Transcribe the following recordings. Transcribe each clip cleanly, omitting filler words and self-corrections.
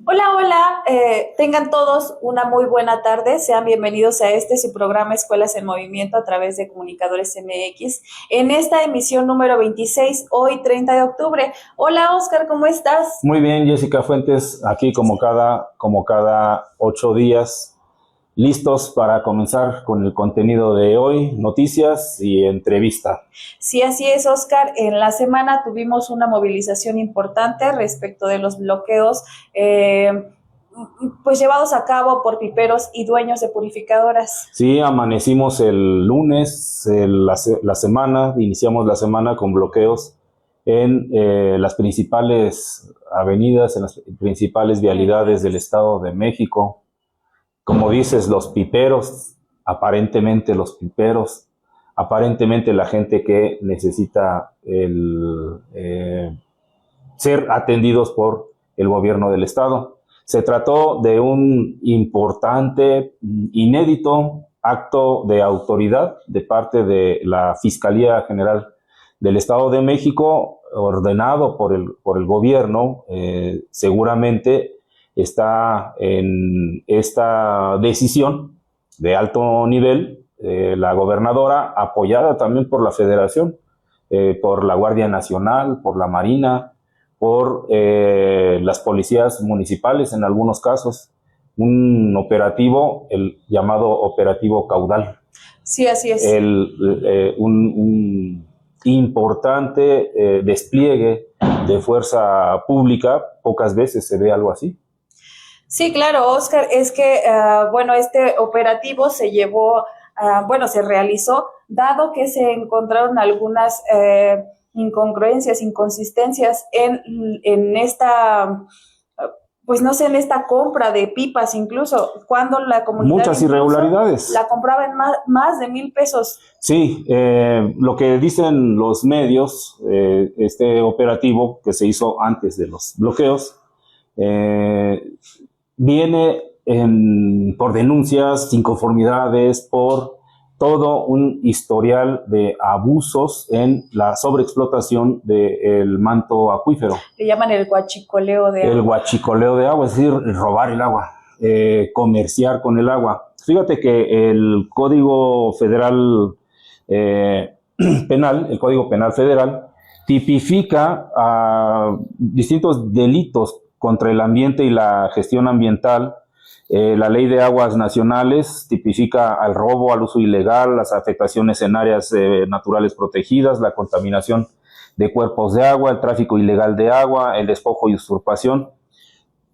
Hola, hola, tengan todos una muy buena tarde, sean bienvenidos a su programa Escuelas en Movimiento a través de Comunicadores MX, en esta emisión número 26, hoy 30 de octubre. Hola Oscar, ¿cómo estás? Muy bien, Jessica Fuentes, aquí como cada 8 días, listos para comenzar con el contenido de hoy, noticias y entrevista. Sí, así es, Oscar. En la semana tuvimos una movilización importante respecto de los bloqueos, pues llevados a cabo por piperos y dueños de purificadoras. Sí, amanecimos el lunes, iniciamos la semana con bloqueos en las principales avenidas, en las principales vialidades del Estado de México. Como dices, aparentemente la gente que necesita ser atendidos por el gobierno del Estado. Se trató de un importante, inédito acto de autoridad de parte de la Fiscalía General del Estado de México, ordenado por el gobierno. Seguramente está en esta decisión de alto nivel la gobernadora, apoyada también por la Federación, por la Guardia Nacional, por la Marina, por las policías municipales en algunos casos, un operativo, el llamado operativo Caudal. Sí, así es. Un importante despliegue de fuerza pública, pocas veces se ve algo así. Sí, claro, Oscar, es que, este operativo se realizó, dado que se encontraron algunas incongruencias, inconsistencias en esta, pues no sé, en esta compra de pipas, incluso cuando la comunidad muchas irregularidades la compraba en más de 1,000 pesos. Sí, lo que dicen los medios, este operativo que se hizo antes de los bloqueos, viene por denuncias, inconformidades, por todo un historial de abusos en la sobreexplotación del manto acuífero. Le llaman el huachicoleo de agua. El huachicoleo de agua, es decir, robar el agua, comerciar con el agua. Fíjate que el Código Federal Penal, el Código Penal Federal, tipifica distintos delitos contra el ambiente y la gestión ambiental. La Ley de Aguas Nacionales tipifica al robo, al uso ilegal, las afectaciones en áreas naturales protegidas, la contaminación de cuerpos de agua, el tráfico ilegal de agua, el despojo y usurpación.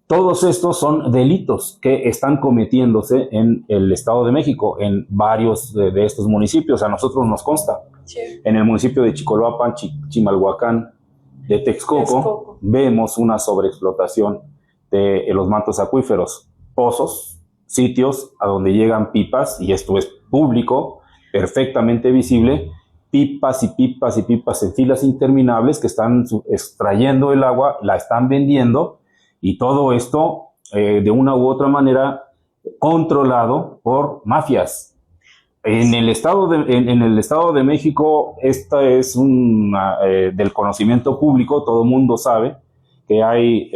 Todos estos son delitos que están cometiéndose en el Estado de México, en varios de estos municipios. A nosotros nos consta. Sí. En el municipio de Chicoloapan, Chimalhuacán, de Texcoco, vemos una sobreexplotación de los mantos acuíferos, pozos, sitios a donde llegan pipas, y esto es público, perfectamente visible, pipas y pipas y pipas en filas interminables que están extrayendo el agua, la están vendiendo, y todo esto de una u otra manera controlado por mafias. En el Estado de México, esta es del conocimiento público, todo el mundo sabe que hay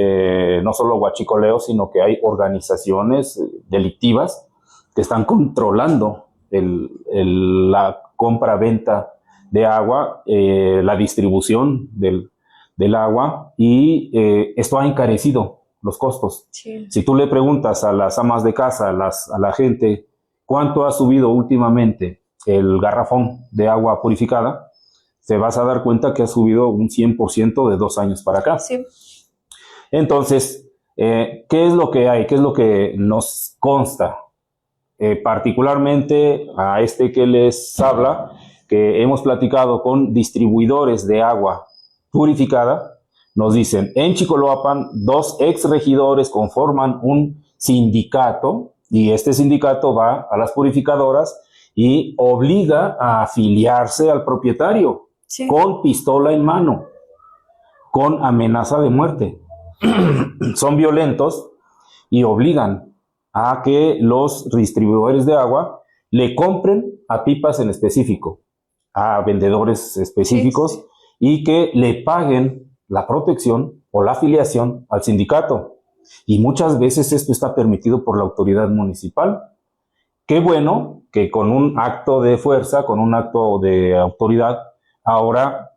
no solo huachicoleo, sino que hay organizaciones delictivas que están controlando la compra-venta de agua, la distribución del agua, y esto ha encarecido los costos. Sí. Si tú le preguntas a las amas de casa, a la gente, ¿cuánto ha subido últimamente el garrafón de agua purificada? Te vas a dar cuenta que ha subido un 100% de 2 años para acá. Sí. Entonces, ¿qué es lo que hay? ¿Qué es lo que nos consta? Particularmente a que les habla, que hemos platicado con distribuidores de agua purificada, nos dicen, en Chicoloapan, 2 exregidores conforman un sindicato, y este sindicato va a las purificadoras y obliga a afiliarse al propietario, sí, con pistola en mano, con amenaza de muerte. Son violentos y obligan a que los distribuidores de agua le compren a pipas en específico, a vendedores específicos, sí, y que le paguen la protección o la afiliación al sindicato. Y muchas veces esto está permitido por la autoridad municipal. Qué bueno que con un acto de fuerza, con un acto de autoridad, ahora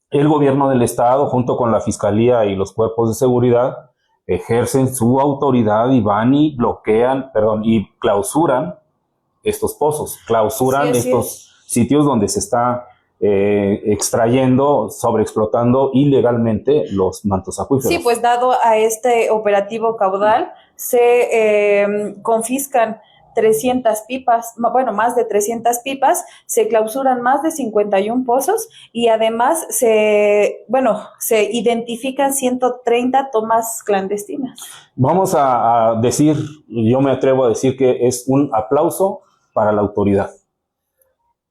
el gobierno del estado, junto con la fiscalía y los cuerpos de seguridad, ejercen su autoridad y van y bloquean, y clausuran estos pozos, clausuran estos sitios donde se está extrayendo, sobreexplotando ilegalmente los mantos acuíferos. Sí, pues dado a este operativo caudal, se confiscan 300 pipas, bueno, más de 300 pipas, se clausuran más de 51 pozos y además se identifican 130 tomas clandestinas. Vamos a decir, yo me atrevo a decir que es un aplauso para la autoridad.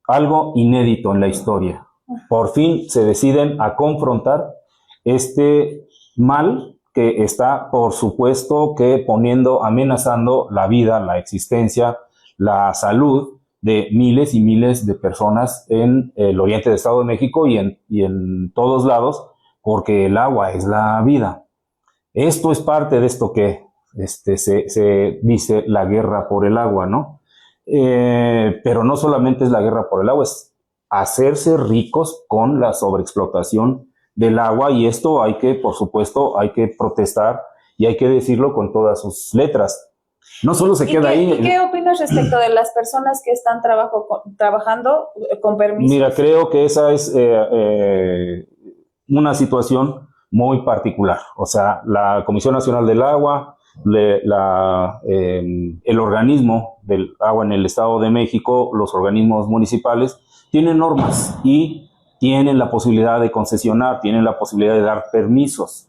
Algo inédito en la historia. Por fin se deciden a confrontar este mal que está, por supuesto, que amenazando la vida, la existencia, la salud de miles y miles de personas en el oriente del Estado de México y en todos lados, porque el agua es la vida. Esto es parte de esto que se dice la guerra por el agua, ¿no? Pero no solamente es la guerra por el agua, es hacerse ricos con la sobreexplotación del agua, y esto por supuesto, hay que protestar y hay que decirlo con todas sus letras. No solo se queda ahí. ¿Y qué opinas respecto de las personas que están trabajando con permiso? Mira, creo que esa es una situación muy particular. O sea, la Comisión Nacional del Agua, el organismo del agua en el Estado de México, los organismos municipales, tienen normas y tienen la posibilidad de concesionar, tienen la posibilidad de dar permisos.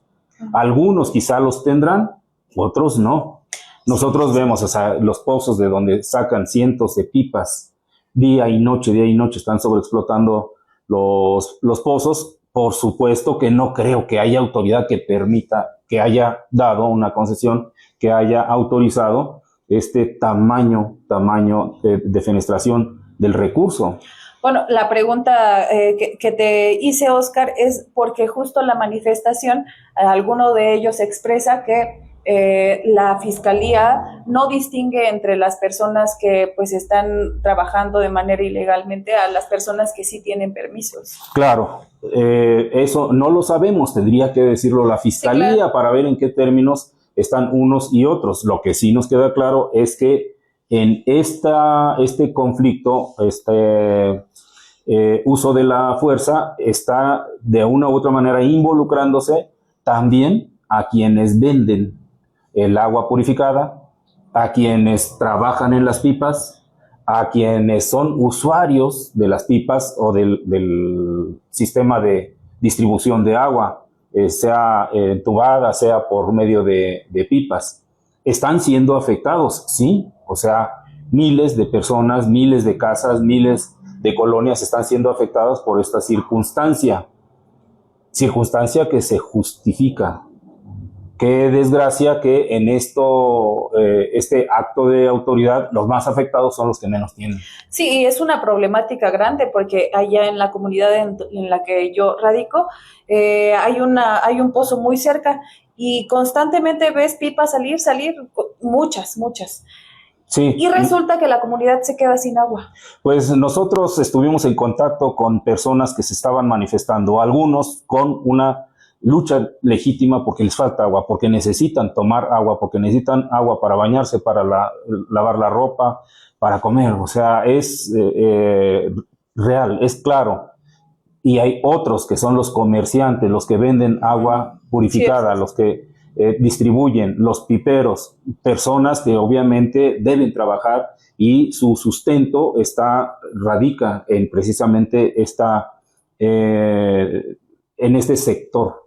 Algunos quizá los tendrán, otros no. Nosotros vemos, o sea, los pozos de donde sacan cientos de pipas día y noche están sobreexplotando los pozos. Por supuesto que no creo que haya autoridad que permita, que haya dado una concesión, que haya autorizado este tamaño de defenestración del recurso. Bueno, la pregunta que te hice, Oscar, es porque justo la manifestación, alguno de ellos expresa que la Fiscalía no distingue entre las personas que pues están trabajando de manera ilegalmente a las personas que sí tienen permisos. Claro, eso no lo sabemos, tendría que decirlo la Fiscalía, sí, claro, para ver en qué términos están unos y otros. Lo que sí nos queda claro es que en este conflicto, uso de la fuerza está de una u otra manera involucrándose también a quienes venden el agua purificada, a quienes trabajan en las pipas, a quienes son usuarios de las pipas o del sistema de distribución de agua, sea entubada, sea por medio de pipas. Están siendo afectados, sí, o sea, miles de personas, miles de casas, miles de colonias están siendo afectadas por esta circunstancia que se justifica. Qué desgracia que en este acto de autoridad los más afectados son los que menos tienen. Sí, es una problemática grande porque allá en la comunidad en la que yo radico hay un pozo muy cerca y constantemente ves pipas salir, muchas. Sí. Y resulta que la comunidad se queda sin agua. Pues nosotros estuvimos en contacto con personas que se estaban manifestando, algunos con una lucha legítima porque les falta agua, porque necesitan tomar agua, porque necesitan agua para bañarse, para lavar la ropa, para comer. O sea, es real, es claro. Y hay otros que son los comerciantes, los que venden agua purificada, sí, los que distribuyen, los piperos, personas que obviamente deben trabajar y su sustento radica en precisamente en este sector.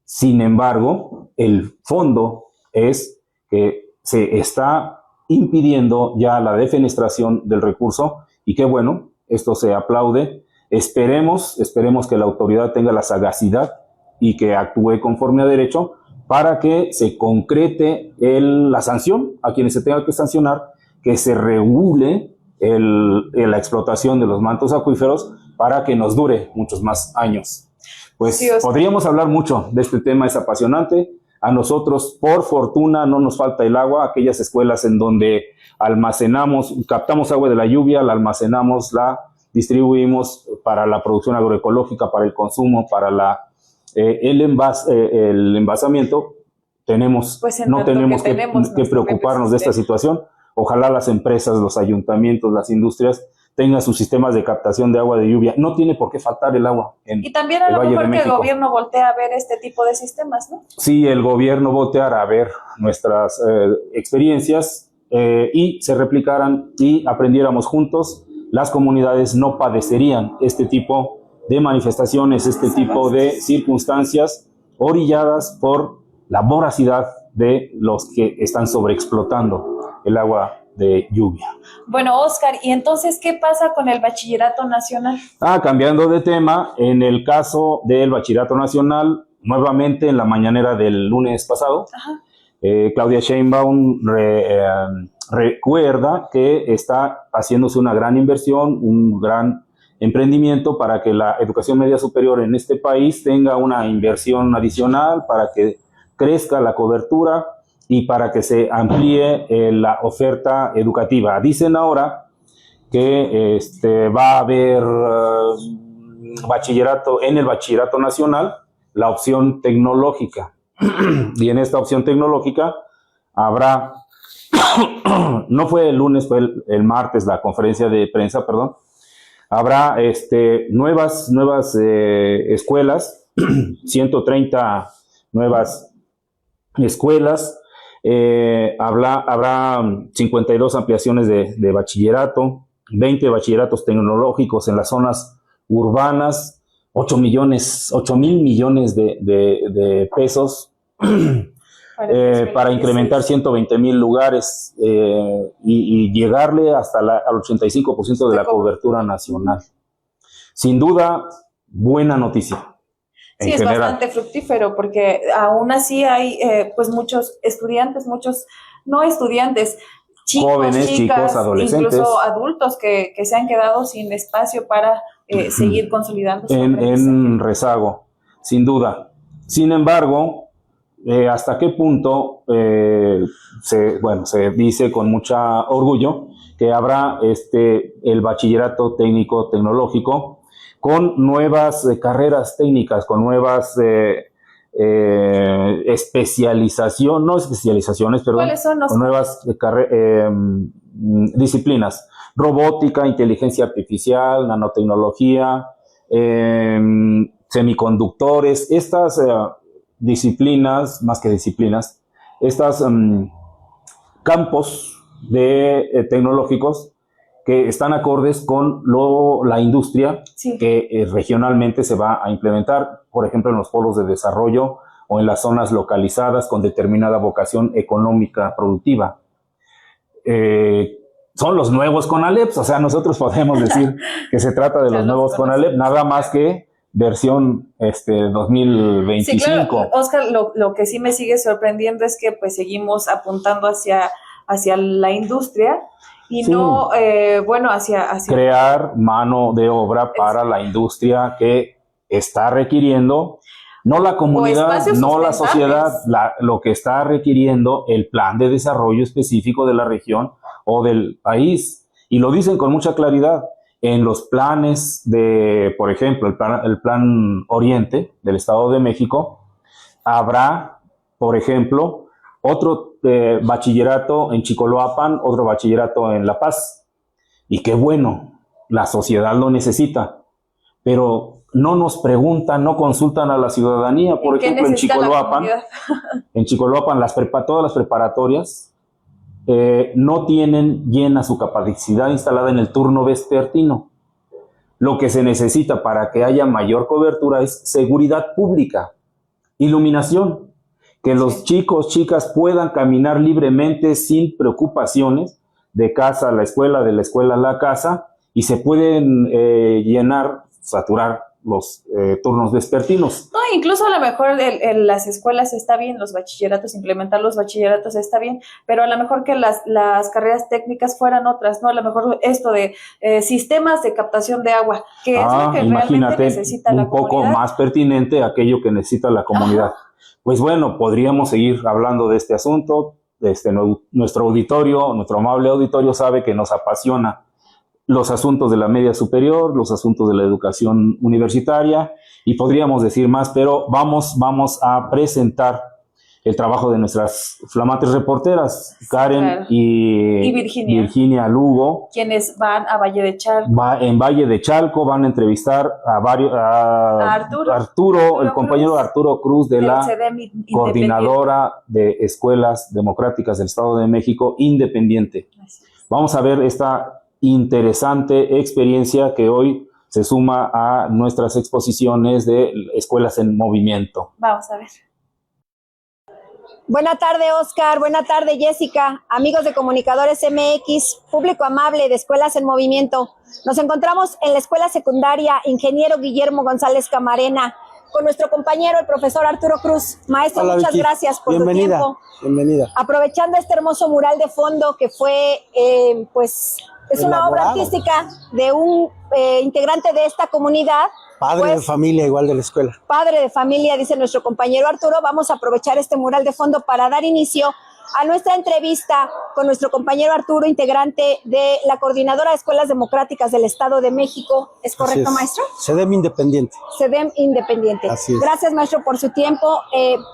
Sin embargo, el fondo es que se está impidiendo ya la defenestración del recurso y qué bueno, esto se aplaude. Esperemos que la autoridad tenga la sagacidad y que actúe conforme a derecho para que se concrete la sanción a quienes se tenga que sancionar, que se regule la explotación de los mantos acuíferos para que nos dure muchos más años. Pues sí, podríamos hablar mucho de este tema, es apasionante. A nosotros, por fortuna, no nos falta el agua. Aquellas escuelas en donde captamos agua de la lluvia, la almacenamos, la distribuimos para la producción agroecológica, para el consumo, para el envasamiento. No tenemos que preocuparnos de esta situación. Ojalá las empresas, los ayuntamientos, las industrias tengan sus sistemas de captación de agua de lluvia. No tiene por qué faltar el agua en y también a el lo Valle mejor de que el México. gobierno voltee a ver este tipo de sistemas, ¿no? Sí, el gobierno volteara a ver nuestras experiencias y se replicaran y aprendiéramos juntos, las comunidades no padecerían este tipo de manifestaciones, este tipo de circunstancias orilladas por la voracidad de los que están sobreexplotando el agua de lluvia. Bueno, Oscar, ¿y entonces qué pasa con el Bachillerato Nacional? Cambiando de tema, en el caso del Bachillerato Nacional, nuevamente en la mañanera del lunes pasado, Claudia Sheinbaum recuerda que está haciéndose una gran inversión, un gran emprendimiento para que la educación media superior en este país tenga una inversión adicional, para que crezca la cobertura y para que se amplíe la oferta educativa. Dicen ahora que va a haber bachillerato en el Bachillerato Nacional, la opción tecnológica. Y en esta opción tecnológica habrá, no fue el lunes, fue el martes la conferencia de prensa, perdón, habrá nuevas escuelas, 130 nuevas escuelas, habrá 52 ampliaciones de bachillerato, 20 bachilleratos tecnológicos en las zonas urbanas, 8,000 millones de pesos para incrementar 120,000 lugares y llegarle hasta al 85% de la cobertura nacional. Sin duda, buena noticia. Sí, es bastante fructífero porque aún así hay pues muchos estudiantes, muchos no estudiantes, chicos, jóvenes, chicas, chicos, adolescentes, incluso adultos que se han quedado sin espacio para seguir consolidando su en rezago, sin duda. Sin embargo, ¿hasta qué punto se dice con mucha orgullo que habrá el bachillerato técnico tecnológico con nuevas carreras técnicas, con nuevas especializaciones, ¿Cuáles son los con nuevas disciplinas? Robótica, inteligencia artificial, nanotecnología, semiconductores. Estas disciplinas, más que disciplinas, estos campos tecnológicos que están acordes con la industria que regionalmente se va a implementar, por ejemplo, en los polos de desarrollo o en las zonas localizadas con determinada vocación económica productiva. Son los nuevos CONALEPs, o sea, nosotros podemos decir que se trata de los nuevos CONALEP, nada más que versión 2025. Sí, claro, Oscar, lo que sí me sigue sorprendiendo es que pues seguimos apuntando hacia la industria y no, hacia crear mano de obra para la industria que está requiriendo, no la comunidad, no la sociedad, lo que está requiriendo el plan de desarrollo específico de la región o del país. Y lo dicen con mucha claridad. En los planes por ejemplo, el plan Oriente del Estado de México, habrá, por ejemplo, otro bachillerato en Chicoloapan, otro bachillerato en La Paz. Y qué bueno, la sociedad lo necesita. Pero no nos preguntan, no consultan a la ciudadanía. Por ejemplo, en Chicoloapan, todas las preparatorias no tienen llena su capacidad instalada en el turno vespertino. Lo que se necesita para que haya mayor cobertura es seguridad pública, iluminación, que los chicos, chicas puedan caminar libremente sin preocupaciones de casa a la escuela, de la escuela a la casa, y se pueden saturar los turnos vespertinos. No, incluso a lo mejor en las escuelas está bien, los bachilleratos, implementar los bachilleratos está bien, pero a lo mejor que las carreras técnicas fueran otras, ¿no? A lo mejor esto de sistemas de captación de agua, que es lo que realmente necesita la comunidad. Un poco más pertinente aquello que necesita la comunidad. Pues bueno, podríamos seguir hablando de este asunto. Nuestro auditorio, nuestro amable auditorio sabe que nos apasiona los asuntos de la media superior, los asuntos de la educación universitaria, y podríamos decir más, pero vamos a presentar el trabajo de nuestras flamantes reporteras, Karen y Virginia Lugo, quienes van a Valle de Chalco. En Valle de Chalco van a entrevistar a Arturo, el compañero Arturo Cruz de la Coordinadora de Escuelas Democráticas del Estado de México, Independiente. Vamos a ver esta interesante experiencia que hoy se suma a nuestras exposiciones de Escuelas en Movimiento. Vamos a ver. Buena tarde, Oscar. Buena tarde, Jessica. Amigos de Comunicadores MX, público amable de Escuelas en Movimiento. Nos encontramos en la Escuela Secundaria Ingeniero Guillermo González Camarena con nuestro compañero, el profesor Arturo Cruz. Maestro, hola, muchas Vicky. Gracias por tu tiempo. Bienvenida. Aprovechando este hermoso mural de fondo que fue, es una obra artística de un integrante de esta comunidad. Padre de familia, igual de la escuela. Padre de familia, dice nuestro compañero Arturo. Vamos a aprovechar este mural de fondo para dar inicio a nuestra entrevista con nuestro compañero Arturo, integrante de la Coordinadora de Escuelas Democráticas del Estado de México. ¿Es correcto, maestro? CEDEM Independiente. CEDEM Independiente. Así es. Gracias, maestro, por su tiempo.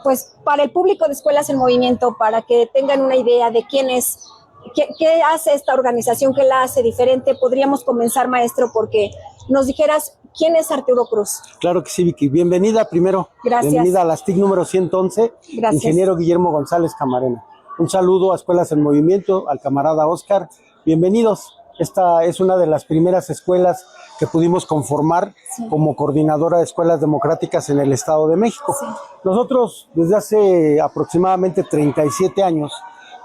Pues para el público de Escuelas en Movimiento, para que tengan una idea de quién es, qué hace esta organización, qué la hace diferente, podríamos comenzar, maestro, porque nos dijeras quién es Arturo Cruz. Claro que sí, Vicky. Bienvenida primero. Gracias. Bienvenida a la STIC número 111. Gracias. Ingeniero Guillermo González Camarena. Un saludo a Escuelas en Movimiento, al camarada Oscar. Bienvenidos. Esta es una de las primeras escuelas que pudimos conformar como coordinadora de escuelas democráticas en el Estado de México. Sí. Nosotros desde hace aproximadamente 37 años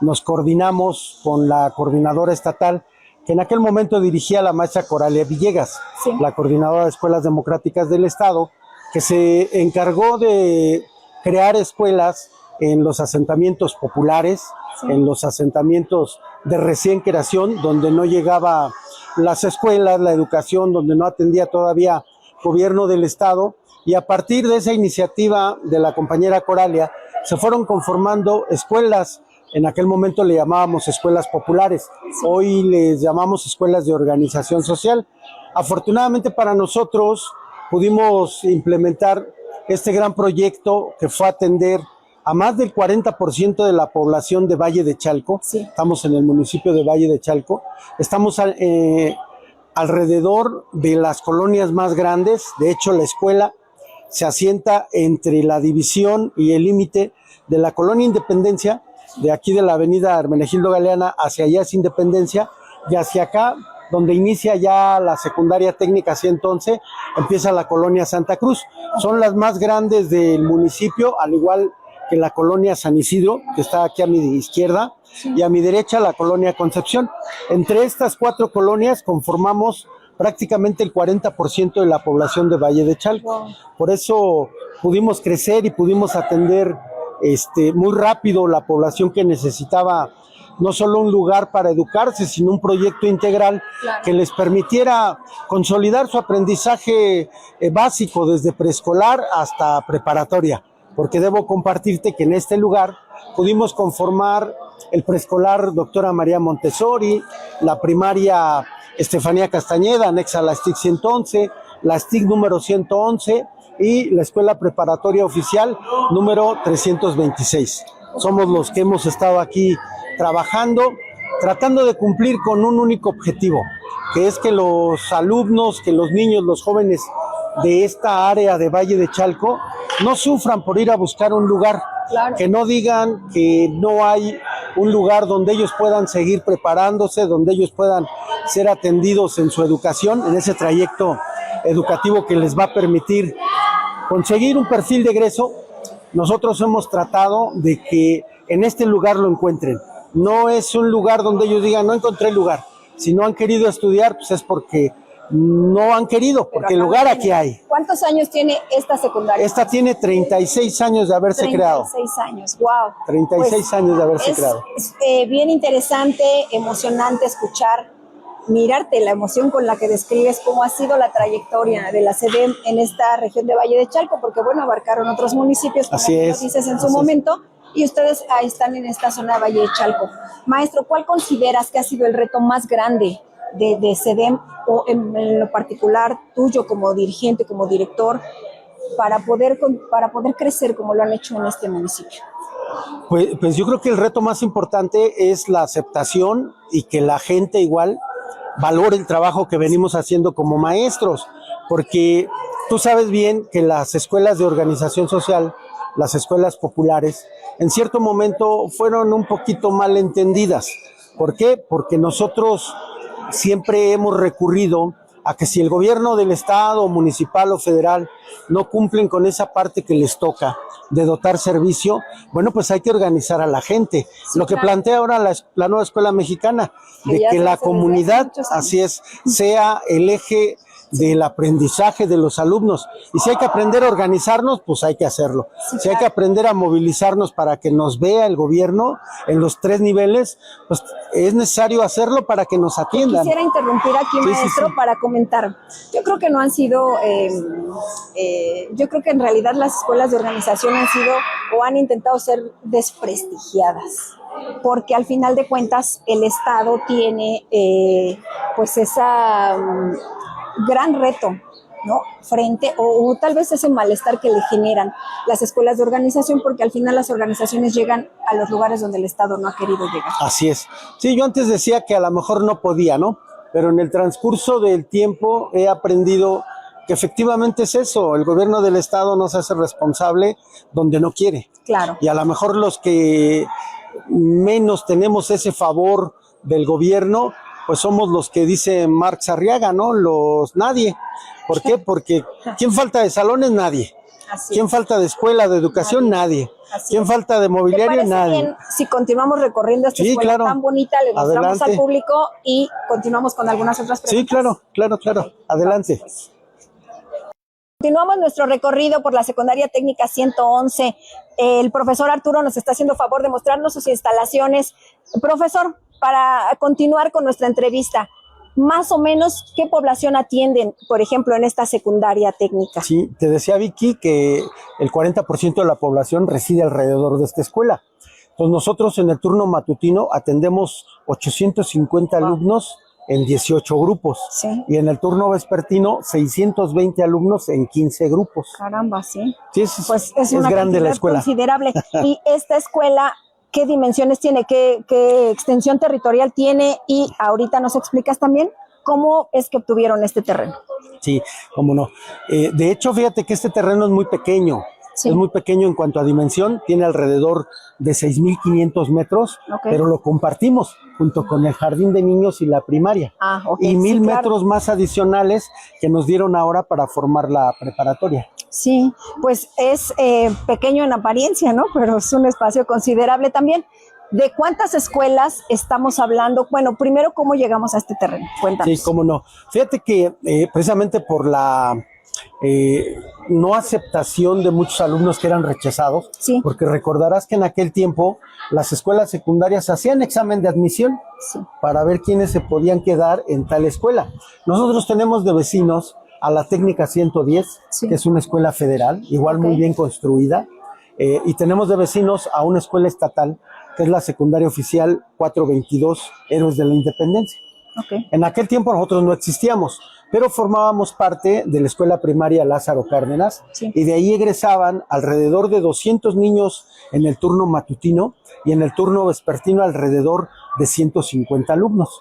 nos coordinamos con la coordinadora estatal que en aquel momento dirigía la maestra Coralia Villegas, la coordinadora de escuelas democráticas del Estado, que se encargó de crear escuelas en los asentamientos populares, en los asentamientos de recién creación, donde no llegaba las escuelas, la educación, donde no atendía todavía gobierno del Estado, y a partir de esa iniciativa de la compañera Coralia, se fueron conformando escuelas. En aquel momento le llamábamos escuelas populares, hoy les llamamos escuelas de organización social. Afortunadamente para nosotros pudimos implementar este gran proyecto que fue atender a más del 40% de la población de Valle de Chalco. Estamos en el municipio de Valle de Chalco, estamos alrededor de las colonias más grandes. De hecho, la escuela se asienta entre la división y el límite de la colonia Independencia, de aquí de la avenida Hermenegildo Galeana hacia allá es Independencia, y hacia acá, donde inicia ya la secundaria técnica 111, empieza la colonia Santa Cruz. Son las más grandes del municipio, al igual que la colonia San Isidro, que está aquí a mi izquierda, y a mi derecha la colonia Concepción. Entre estas 4 colonias conformamos prácticamente el 40% de la población de Valle de Chalco. Por eso pudimos crecer y pudimos atender muy rápido la población que necesitaba no solo un lugar para educarse, sino un proyecto integral que les permitiera consolidar su aprendizaje básico desde preescolar hasta preparatoria, porque debo compartirte que en este lugar pudimos conformar el preescolar Doctora María Montessori, la primaria Estefanía Castañeda, anexa a la STIC 111, la STIC número 111, y la escuela preparatoria oficial número 326. Somos los que hemos estado aquí trabajando, tratando de cumplir con un único objetivo, que es que los alumnos, que los niños, los jóvenes de esta área de Valle de Chalco no sufran por ir a buscar un lugar, que no digan que no hay un lugar donde ellos puedan seguir preparándose, donde ellos puedan ser atendidos en su educación, en ese trayecto educativo que les va a permitir conseguir un perfil de egreso. Nosotros hemos tratado de que en este lugar lo encuentren. No es un lugar donde ellos digan, no encontré lugar. Si no han querido estudiar, pues es porque no han querido, porque el lugar aquí hay. ¿Cuántos años tiene esta secundaria? Esta tiene 36 años de haberse creado. 36 años, wow. 36 años de haberse creado. Es bien interesante, emocionante escuchar mirarte la emoción con la que describes cómo ha sido la trayectoria de la SEDEM en esta región de Valle de Chalco, porque bueno, abarcaron otros municipios, como tú lo dices en su momento, y ustedes ahí están en esta zona de Valle de Chalco. Maestro, ¿cuál consideras que ha sido el reto más grande de SEDEM, o en lo particular tuyo como dirigente, como director, para poder crecer como lo han hecho en este municipio? Pues yo creo que el reto más importante es la aceptación y que la gente igual valore el trabajo que venimos haciendo como maestros, porque tú sabes bien que las escuelas de organización social, las escuelas populares, en cierto momento fueron un poquito mal entendidas. ¿Por qué? Porque nosotros siempre hemos recurrido a que si el gobierno del estado, municipal o federal no cumplen con esa parte que les toca de dotar servicio, bueno, pues hay que organizar a la gente. Sí, lo que plantea ahora la nueva escuela mexicana, de que la comunidad, así es, sea el eje del aprendizaje de los alumnos. Y si hay que aprender a organizarnos, pues hay que hacerlo. Sí, si hay que aprender a movilizarnos para que nos vea el gobierno en los 3 niveles, pues es necesario hacerlo para que nos atiendan. Quisiera interrumpir aquí, maestro, para comentar. Yo creo que no han sido, yo creo que en realidad las escuelas de organización han sido o han intentado ser desprestigiadas, porque al final de cuentas el Estado tiene pues esa gran reto, ¿no? Frente, o tal vez ese malestar que le generan las escuelas de organización, porque al final las organizaciones llegan a los lugares donde el Estado no ha querido llegar. Así es. Sí, yo antes decía que a lo mejor no podía, ¿no? Pero en el transcurso del tiempo he aprendido que efectivamente es eso, el gobierno del Estado no se hace responsable donde no quiere. Claro. Y a lo mejor los que menos tenemos ese favor del gobierno, pues somos los que dice Marx Arriaga, ¿no? Los nadie. ¿Por qué? Porque ¿quién falta de salones? Nadie. ¿Quién falta de escuela, de educación? Nadie. ¿Quién falta de mobiliario? Nadie. Bien, si continuamos recorriendo esta escuela tan bonita, le mostramos al público y continuamos con algunas otras preguntas. Sí, claro. Adelante. Continuamos nuestro recorrido por la Secundaria Técnica 111. El profesor Arturo nos está haciendo favor de mostrarnos sus instalaciones. Profesor, para continuar con nuestra entrevista, más o menos, ¿qué población atienden, por ejemplo, en esta secundaria técnica? Sí, te decía Vicky que el 40% de la población reside alrededor de esta escuela. Entonces nosotros en el turno matutino atendemos 850 alumnos en 18 grupos. Sí. Y en el turno vespertino 620 alumnos en 15 grupos. Caramba, sí. Sí, pues es una grande la escuela. Considerable. Y esta escuela, ¿qué dimensiones tiene? ¿Qué extensión territorial tiene? Y ahorita nos explicas también cómo es que obtuvieron este terreno. Sí, cómo no. De hecho, fíjate que este terreno es muy pequeño. Sí. Es muy pequeño en cuanto a dimensión, tiene alrededor de 6,500 metros, pero lo compartimos junto con el jardín de niños y la primaria. Y 1,000 metros más adicionales que nos dieron ahora para formar la preparatoria. Sí, pues es pequeño en apariencia, ¿no? Pero es un espacio considerable también. ¿De cuántas escuelas estamos hablando? Bueno, primero, ¿cómo llegamos a este terreno? Cuéntanos. Sí, cómo no. Fíjate que precisamente por la no aceptación de muchos alumnos que eran rechazados, sí. Porque recordarás que en aquel tiempo las escuelas secundarias hacían examen de admisión, sí, para ver quiénes se podían quedar en tal escuela. Nosotros tenemos de vecinos a la Técnica 110, sí, que es una escuela federal, igual muy bien construida, y tenemos de vecinos a una escuela estatal, que es la secundaria oficial 422, Héroes de la Independencia. En aquel tiempo nosotros no existíamos, pero formábamos parte de la escuela primaria Lázaro Cárdenas, sí, y de ahí egresaban alrededor de 200 niños en el turno matutino y en el turno vespertino alrededor de 150 alumnos.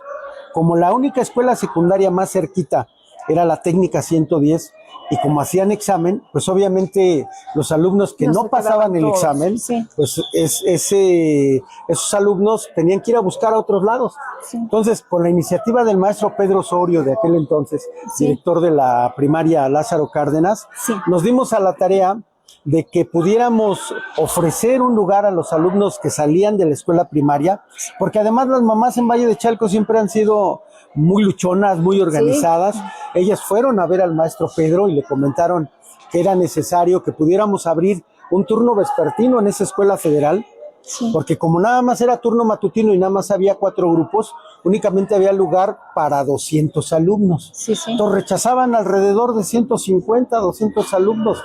Como la única escuela secundaria más cerquita era la Técnica 110, y como hacían examen, pues obviamente los alumnos que no pasaban el examen, sí, pues esos alumnos tenían que ir a buscar a otros lados. Sí. Entonces, con la iniciativa del maestro Pedro Osorio, de aquel entonces, sí, director de la primaria Lázaro Cárdenas, sí, nos dimos a la tarea de que pudiéramos ofrecer un lugar a los alumnos que salían de la escuela primaria, porque además las mamás en Valle de Chalco siempre han sido muy luchonas, muy organizadas. Sí. Ellas fueron a ver al maestro Pedro y le comentaron que era necesario que pudiéramos abrir un turno vespertino en esa escuela federal Sí. Porque como nada más era turno matutino y nada más había 4 grupos, únicamente había lugar para 200 alumnos. Sí, sí. Entonces rechazaban alrededor de 150, 200 alumnos.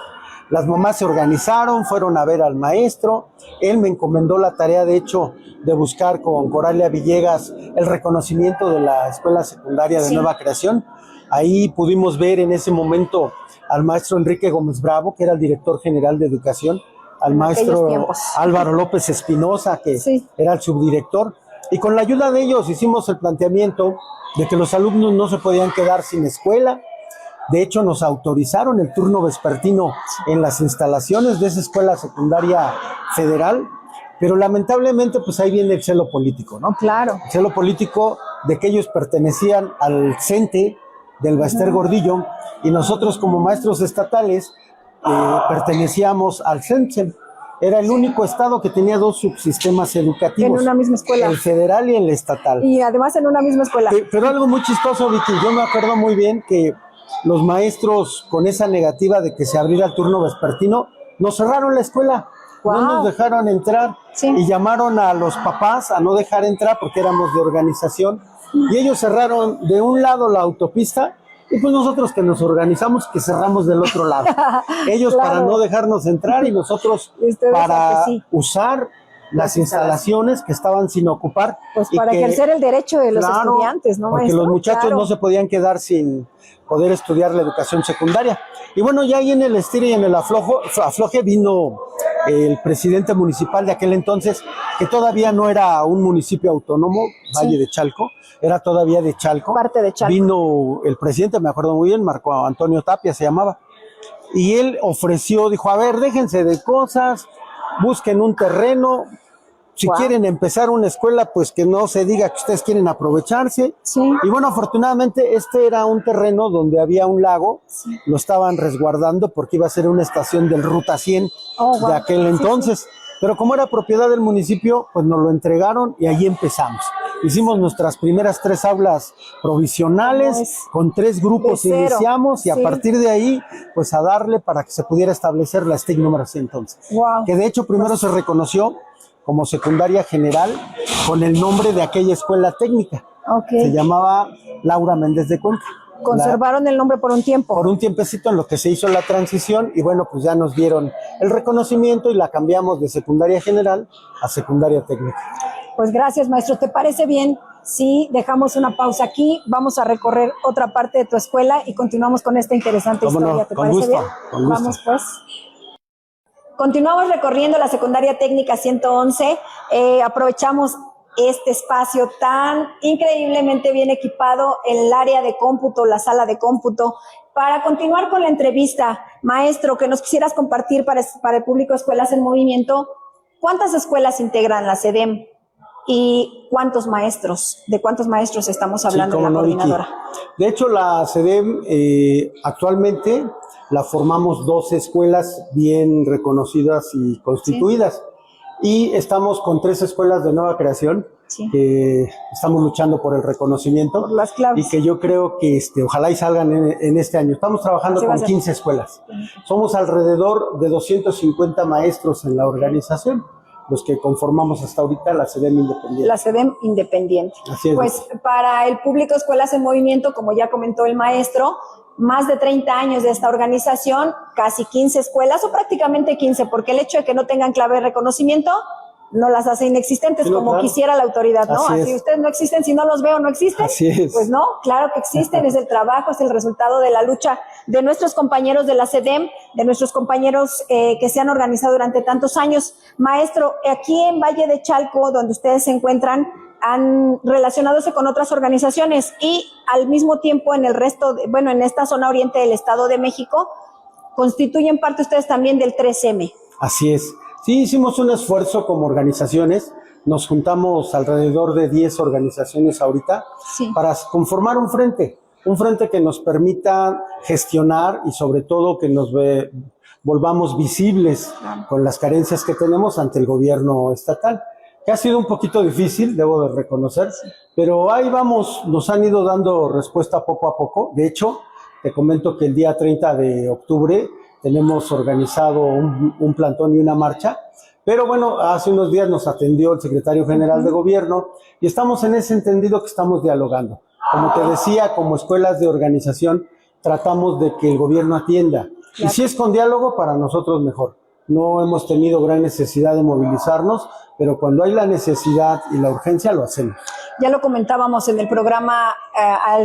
Las mamás se organizaron, fueron a ver al maestro. Él me encomendó la tarea, de hecho, de buscar con Coralia Villegas el reconocimiento de la escuela secundaria de nueva creación. Ahí pudimos ver en ese momento al maestro Enrique Gómez Bravo, que era el director general de educación, al maestro Álvaro López Espinosa, que era el subdirector, y con la ayuda de ellos hicimos el planteamiento de que los alumnos no se podían quedar sin escuela. De hecho, nos autorizaron el turno vespertino en las instalaciones de esa escuela secundaria federal, pero lamentablemente pues ahí viene el celo político, ¿no? Claro. El celo político de que ellos pertenecían al CENTE del Baester Gordillo, y nosotros como maestros estatales pertenecíamos al CENTE. Era el único estado que tenía 2 subsistemas educativos. En una misma escuela. El federal y el estatal. Y además en una misma escuela. Pero algo muy chistoso, Vicky, yo me acuerdo muy bien que los maestros, con esa negativa de que se abriera el turno vespertino, nos cerraron la escuela. Wow. No nos dejaron entrar. Sí. Y llamaron a los papás a no dejar entrar porque éramos de organización. Y ellos cerraron de un lado la autopista, y pues nosotros que nos organizamos, que cerramos del otro lado. Ellos para no dejarnos entrar y nosotros para usar las instalaciones que estaban sin ocupar. Pues para ejercer el derecho de los estudiantes, ¿no, porque maestro? Los muchachos no se podían quedar sin poder estudiar la educación secundaria. Y bueno, ya ahí en el estire y en el afloje vino el presidente municipal de aquel entonces, que todavía no era un municipio autónomo, Valle de Chalco, era todavía de Chalco. Parte de Chalco. Vino el presidente, me acuerdo muy bien, Marco Antonio Tapia se llamaba, y él ofreció, dijo, a ver, déjense de cosas, busquen un terreno, si quieren empezar una escuela, pues que no se diga que ustedes quieren aprovecharse. Sí. Y bueno, afortunadamente este era un terreno donde había un lago, lo estaban resguardando porque iba a ser una estación del Ruta 100 de aquel entonces. Pero como era propiedad del municipio, pues nos lo entregaron y ahí empezamos. Hicimos nuestras primeras 3 aulas provisionales, con 3 grupos iniciamos, y a partir de ahí, pues a darle para que se pudiera establecer la STIC número 100 entonces. Que de hecho primero se reconoció como secundaria general con el nombre de aquella escuela técnica. Se llamaba Laura Méndez de Cuenca. Conservaron el nombre por un tiempo. Por un tiempecito en lo que se hizo la transición, y bueno, pues ya nos dieron el reconocimiento y la cambiamos de secundaria general a secundaria técnica. Pues gracias, maestro. ¿Te parece bien si dejamos una pausa aquí? Vamos a recorrer otra parte de tu escuela y continuamos con esta interesante historia. ¿Te parece bien? Con gusto. Vamos pues. Continuamos recorriendo la secundaria técnica 111. Aprovechamos este espacio tan increíblemente bien equipado, el área de cómputo, la sala de cómputo, para continuar con la entrevista. Maestro, que nos quisieras compartir para el público Escuelas en Movimiento, ¿cuántas escuelas integran la SEDEM? ¿Y cuántos maestros? ¿De cuántos maestros estamos hablando en la coordinadora? Vicky. De hecho, la SEDEM actualmente la formamos 12 escuelas bien reconocidas y constituidas. Y estamos con 3 escuelas de nueva creación que estamos luchando por el reconocimiento. Por las claves. Y que yo creo que ojalá y salgan en este año. Estamos trabajando con 15 escuelas. Somos alrededor de 250 maestros en la organización, los que conformamos hasta ahorita la SEDEM Independiente. La SEDEM Independiente. Así es. Pues para el público Escuelas en Movimiento, como ya comentó el maestro, más de 30 años de esta organización, casi 15 escuelas, o prácticamente 15, porque el hecho de que no tengan clave de reconocimiento no las hace inexistentes, como quisiera la autoridad, ¿no? Así ustedes no existen, si no los veo, no existen. Así es. Pues no, claro que existen, es el trabajo, es el resultado de la lucha de nuestros compañeros de la SEDEM, de nuestros compañeros que se han organizado durante tantos años. Maestro, aquí en Valle de Chalco, donde ustedes se encuentran, han relacionadose con otras organizaciones y al mismo tiempo en el resto, en esta zona oriente del Estado de México, constituyen parte ustedes también del 3M. Así es. Sí, hicimos un esfuerzo como organizaciones, nos juntamos alrededor de 10 organizaciones ahorita para conformar un frente que nos permita gestionar y sobre todo que nos volvamos visibles con las carencias que tenemos ante el gobierno estatal. Que ha sido un poquito difícil, debo de reconocer, pero ahí vamos, nos han ido dando respuesta poco a poco. De hecho, te comento que el día 30 de octubre tenemos organizado un plantón y una marcha, Pero bueno, hace unos días nos atendió el secretario general de gobierno y estamos en ese entendido que estamos dialogando. Como te decía, como escuelas de organización, tratamos de que el gobierno atienda. Y si es con diálogo, para nosotros mejor. No hemos tenido gran necesidad de movilizarnos, pero cuando hay la necesidad y la urgencia, lo hacemos. Ya lo comentábamos en el programa,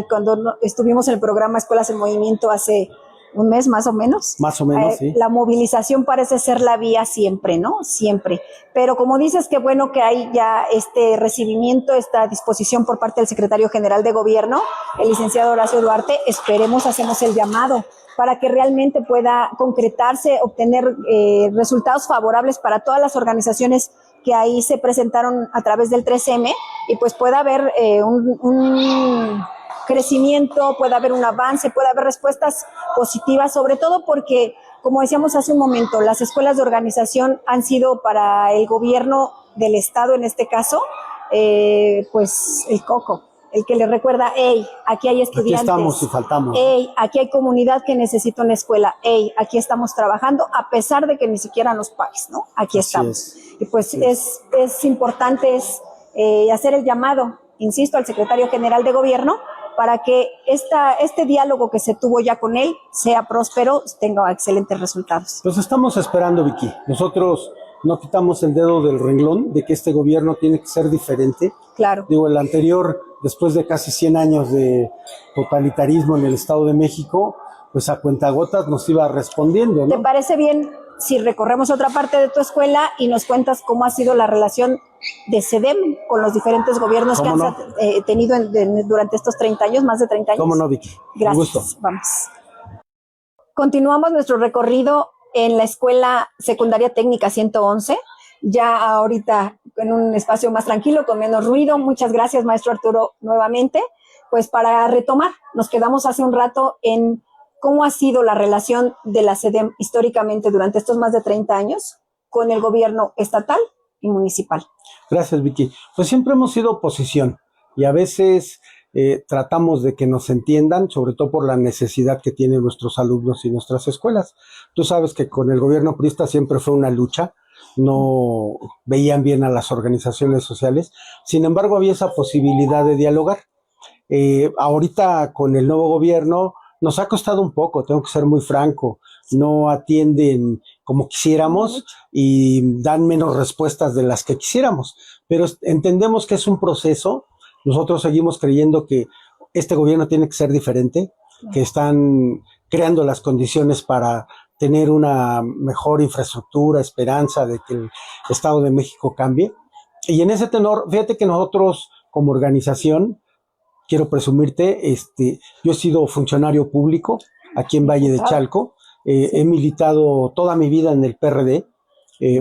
cuando estuvimos en el programa Escuelas en Movimiento hace un mes más o menos. Más o menos, sí. La movilización parece ser la vía siempre, ¿no? Siempre. Pero como dices, qué bueno que hay ya este recibimiento, esta disposición por parte del secretario general de gobierno, el licenciado Horacio Duarte. Esperemos, hacemos el llamado para que realmente pueda concretarse, obtener resultados favorables para todas las organizaciones que ahí se presentaron a través del 3M y pues pueda haber un crecimiento, pueda haber un avance, pueda haber respuestas positivas, sobre todo porque, como decíamos hace un momento, las escuelas de organización han sido para el gobierno del Estado, en este caso, pues el coco, el que le recuerda, hey, aquí hay estudiantes. Aquí estamos y faltamos. Hey, aquí hay comunidad que necesita una escuela. Hey, aquí estamos trabajando, a pesar de que ni siquiera nos pagues, ¿no? Aquí estamos. Y pues es importante hacer el llamado, insisto, al secretario general de gobierno, para que este diálogo que se tuvo ya con él sea próspero, tenga excelentes resultados. Los estamos esperando, Vicky. Nosotros no quitamos el dedo del renglón de que este gobierno tiene que ser diferente. Claro. Digo, el anterior, después de casi 100 años de totalitarismo en el Estado de México, pues a cuentagotas nos iba respondiendo, ¿no? ¿Te parece bien si recorremos otra parte de tu escuela y nos cuentas cómo ha sido la relación de CEDEM con los diferentes gobiernos que han tenido durante estos 30 años, más de 30 años? ¿Cómo no, Vicky? Gracias. Un gusto. Vamos. Continuamos nuestro recorrido en la Escuela Secundaria Técnica 111, ya ahorita en un espacio más tranquilo, con menos ruido. Muchas gracias, maestro Arturo, nuevamente. Pues para retomar, nos quedamos hace un rato en cómo ha sido la relación de la CEDEM históricamente durante estos más de 30 años con el gobierno estatal y municipal. Gracias, Vicky. Pues siempre hemos sido oposición y a veces tratamos de que nos entiendan, sobre todo por la necesidad que tienen nuestros alumnos y nuestras escuelas. Tú sabes que con el gobierno priista siempre fue una lucha, no veían bien a las organizaciones sociales, sin embargo había esa posibilidad de dialogar. Ahorita con el nuevo gobierno nos ha costado un poco, tengo que ser muy franco, no atienden como quisiéramos y dan menos respuestas de las que quisiéramos, pero entendemos que es un proceso. Nosotros seguimos creyendo que este gobierno tiene que ser diferente, que están creando las condiciones para tener una mejor infraestructura, esperanza de que el Estado de México cambie. Y en ese tenor, fíjate que nosotros como organización, quiero presumirte, yo he sido funcionario público aquí en Valle de Chalco, he militado toda mi vida en el PRD,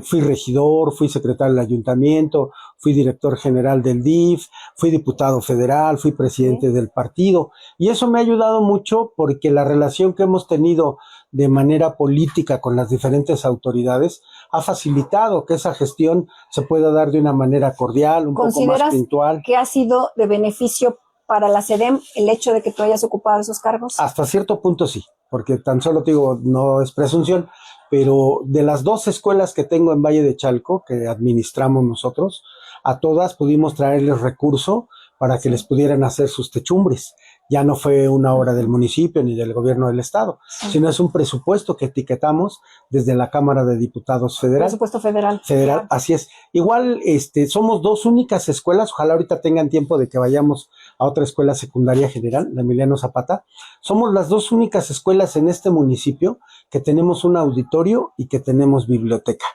fui regidor, fui secretario del ayuntamiento, fui director general del DIF, fui diputado federal, fui presidente del partido, y eso me ha ayudado mucho porque la relación que hemos tenido de manera política con las diferentes autoridades ha facilitado que esa gestión se pueda dar de una manera cordial, un poco más puntual. ¿Que ha sido de beneficio para la CEDEM el hecho de que tú hayas ocupado esos cargos? Hasta cierto punto sí, porque tan solo te digo, no es presunción, pero de las 2 escuelas que tengo en Valle de Chalco, que administramos nosotros, a todas pudimos traerles recurso para que les pudieran hacer sus techumbres. Ya no fue una obra del municipio ni del gobierno del estado, sino es un presupuesto que etiquetamos desde la Cámara de Diputados Federal. Presupuesto federal. Federal, así es. Igual, somos 2 únicas escuelas, ojalá ahorita tengan tiempo de que vayamos a otra escuela secundaria general, de Emiliano Zapata. Somos las 2 únicas escuelas en este municipio que tenemos un auditorio y que tenemos biblioteca.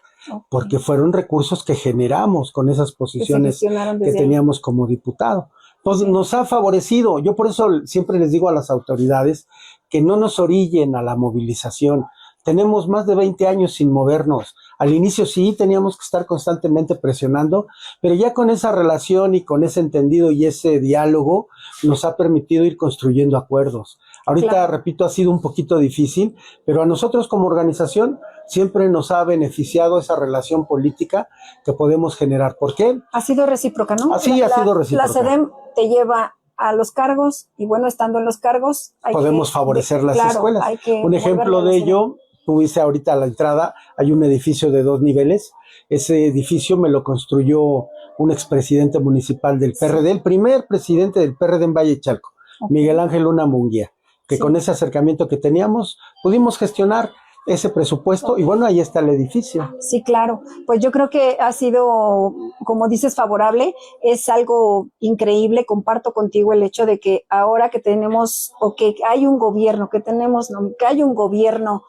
Porque fueron recursos que generamos con esas posiciones que teníamos como diputado. Pues nos ha favorecido. Yo por eso siempre les digo a las autoridades que no nos orillen a la movilización. Tenemos más de 20 años sin movernos. Al inicio sí teníamos que estar constantemente presionando, pero ya con esa relación y con ese entendido y ese diálogo nos ha permitido ir construyendo acuerdos. Ahorita, repito, ha sido un poquito difícil, pero a nosotros como organización siempre nos ha beneficiado esa relación política que podemos generar. ¿Por qué? Ha sido recíproca, ¿no? Así ha sido recíproca. La CEDEM te lleva a los cargos y bueno, estando en los cargos podemos favorecer las escuelas. Un ejemplo de ello, tú viste ahorita a la entrada, hay un edificio de 2 niveles. Ese edificio me lo construyó un expresidente municipal del PRD, el primer presidente del PRD en Valle de Chalco, Miguel Ángel Luna Munguía, que con ese acercamiento que teníamos pudimos gestionar ese presupuesto y bueno, ahí está el edificio. Sí, claro. Pues yo creo que ha sido, como dices, favorable. Es algo increíble. Comparto contigo el hecho de que ahora que tenemos, o que hay un gobierno, que hay un gobierno,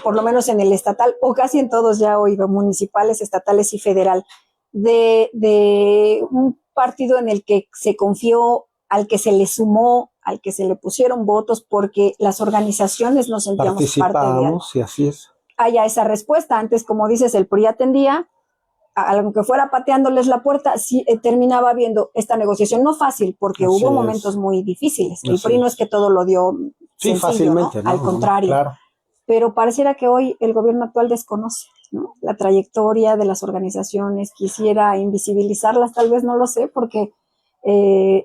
por lo menos en el estatal, o casi en todos ya hoy, municipales, estatales y federal, de un partido en el que se confió, al que se le sumó, al que se le pusieron votos, porque las organizaciones nos sentíamos parte de y así es. Haya esa respuesta. Antes, como dices, el PRI atendía, aunque fuera pateándoles la puerta, sí terminaba viendo esta negociación, no fácil, porque Así hubo es. momentos muy difíciles. El Así PRI no es. es que todo lo dio Sí, sencillo, fácilmente, ¿no? Al contrario. Claro. Pero pareciera que hoy el gobierno actual desconoce, ¿no?, la trayectoria de las organizaciones, quisiera invisibilizarlas, tal vez, no lo sé, porque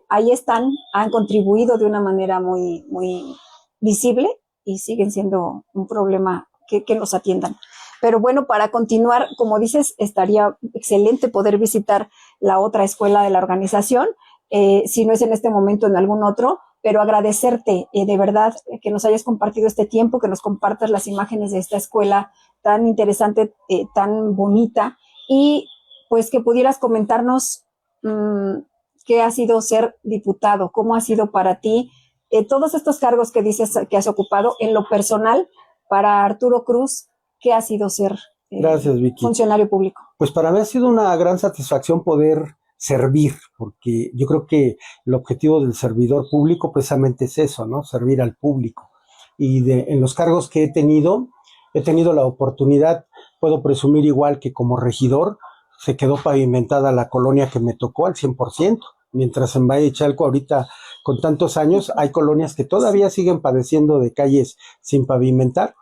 ahí están, han contribuido de una manera muy, muy visible y siguen siendo un problema que nos atiendan. Pero bueno, para continuar, como dices, estaría excelente poder visitar la otra escuela de la organización, si no es en este momento, en algún otro, pero agradecerte de verdad que nos hayas compartido este tiempo, que nos compartas las imágenes de esta escuela tan interesante, tan bonita, y pues que pudieras comentarnos qué ha sido ser diputado, cómo ha sido para ti todos estos cargos que dices que has ocupado en lo personal. Para Arturo Cruz, ¿qué ha sido ser Gracias, Vicky. funcionario público? Pues para mí ha sido una gran satisfacción poder servir, porque yo creo que el objetivo del servidor público precisamente es eso, ¿no? Servir al público. Y en los cargos que he tenido la oportunidad, puedo presumir igual que como regidor, se quedó pavimentada la colonia que me tocó al 100%, mientras en Valle de Chalco ahorita, con tantos años, hay colonias que todavía siguen padeciendo de calles sin pavimentar.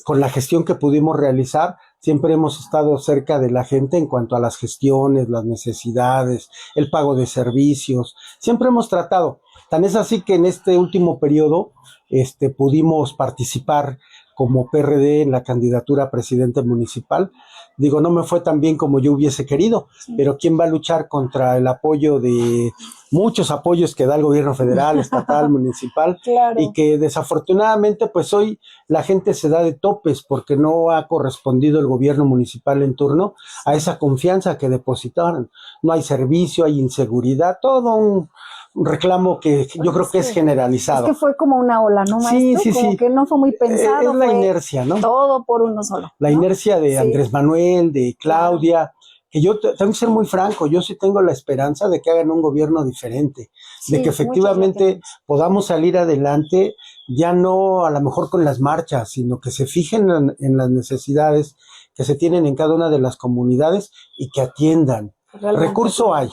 Con la gestión que pudimos realizar, siempre hemos estado cerca de la gente en cuanto a las gestiones, las necesidades, el pago de servicios, siempre hemos tratado. Tan es así que en este último periodo pudimos participar como PRD en la candidatura a presidente municipal. Digo, no me fue tan bien como yo hubiese querido, pero ¿quién va a luchar contra el apoyo de muchos apoyos que da el gobierno federal, estatal, municipal? Claro. Y que desafortunadamente pues hoy la gente se da de topes porque no ha correspondido el gobierno municipal en turno a esa confianza que depositaron. No hay servicio, hay inseguridad, todo un reclamo que yo creo que es generalizado. Es que fue como una ola, ¿no, maestro? Sí, como que no fue muy pensado. Es la inercia, ¿no? Todo por uno solo. La inercia de Andrés Manuel, de Claudia, que yo tengo que ser muy franco, yo sí tengo la esperanza de que hagan un gobierno diferente, de que efectivamente podamos salir adelante, ya no a lo mejor con las marchas, sino que se fijen en las necesidades que se tienen en cada una de las comunidades y que atiendan. Recurso hay.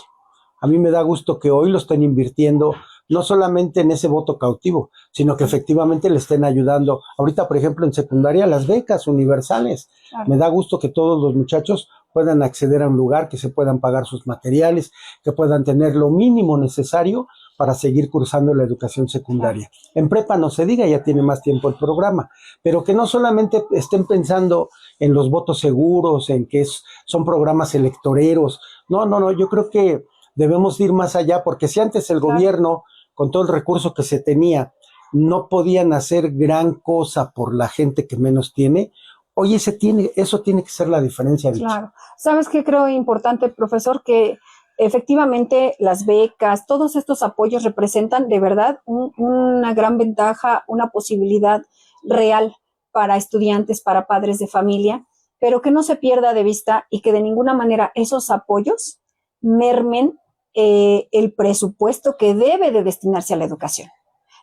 A mí me da gusto que hoy lo estén invirtiendo, no solamente en ese voto cautivo, sino que efectivamente le estén ayudando. Ahorita, por ejemplo, en secundaria, las becas universales. Claro. Me da gusto que todos los muchachos puedan acceder a un lugar, que se puedan pagar sus materiales, que puedan tener lo mínimo necesario para seguir cursando la educación secundaria. Claro. En prepa no se diga, ya tiene más tiempo el programa, pero que no solamente estén pensando en los votos seguros, en que son programas electoreros. No, yo creo que debemos ir más allá, porque si antes el gobierno, con todo el recurso que se tenía, no podían hacer gran cosa por la gente que menos tiene, hoy eso tiene que ser la diferencia. Claro. ¿Sabes qué creo importante, profesor? Que efectivamente las becas, todos estos apoyos representan de verdad una gran ventaja, una posibilidad real para estudiantes, para padres de familia, pero que no se pierda de vista y que de ninguna manera esos apoyos mermen el presupuesto que debe de destinarse a la educación.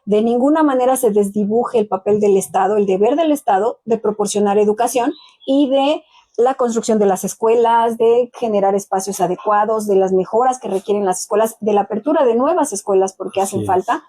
De ninguna manera se desdibuje el papel del Estado, el deber del Estado de proporcionar educación y de la construcción de las escuelas, de generar espacios adecuados, de las mejoras que requieren las escuelas, de la apertura de nuevas escuelas porque hacen falta,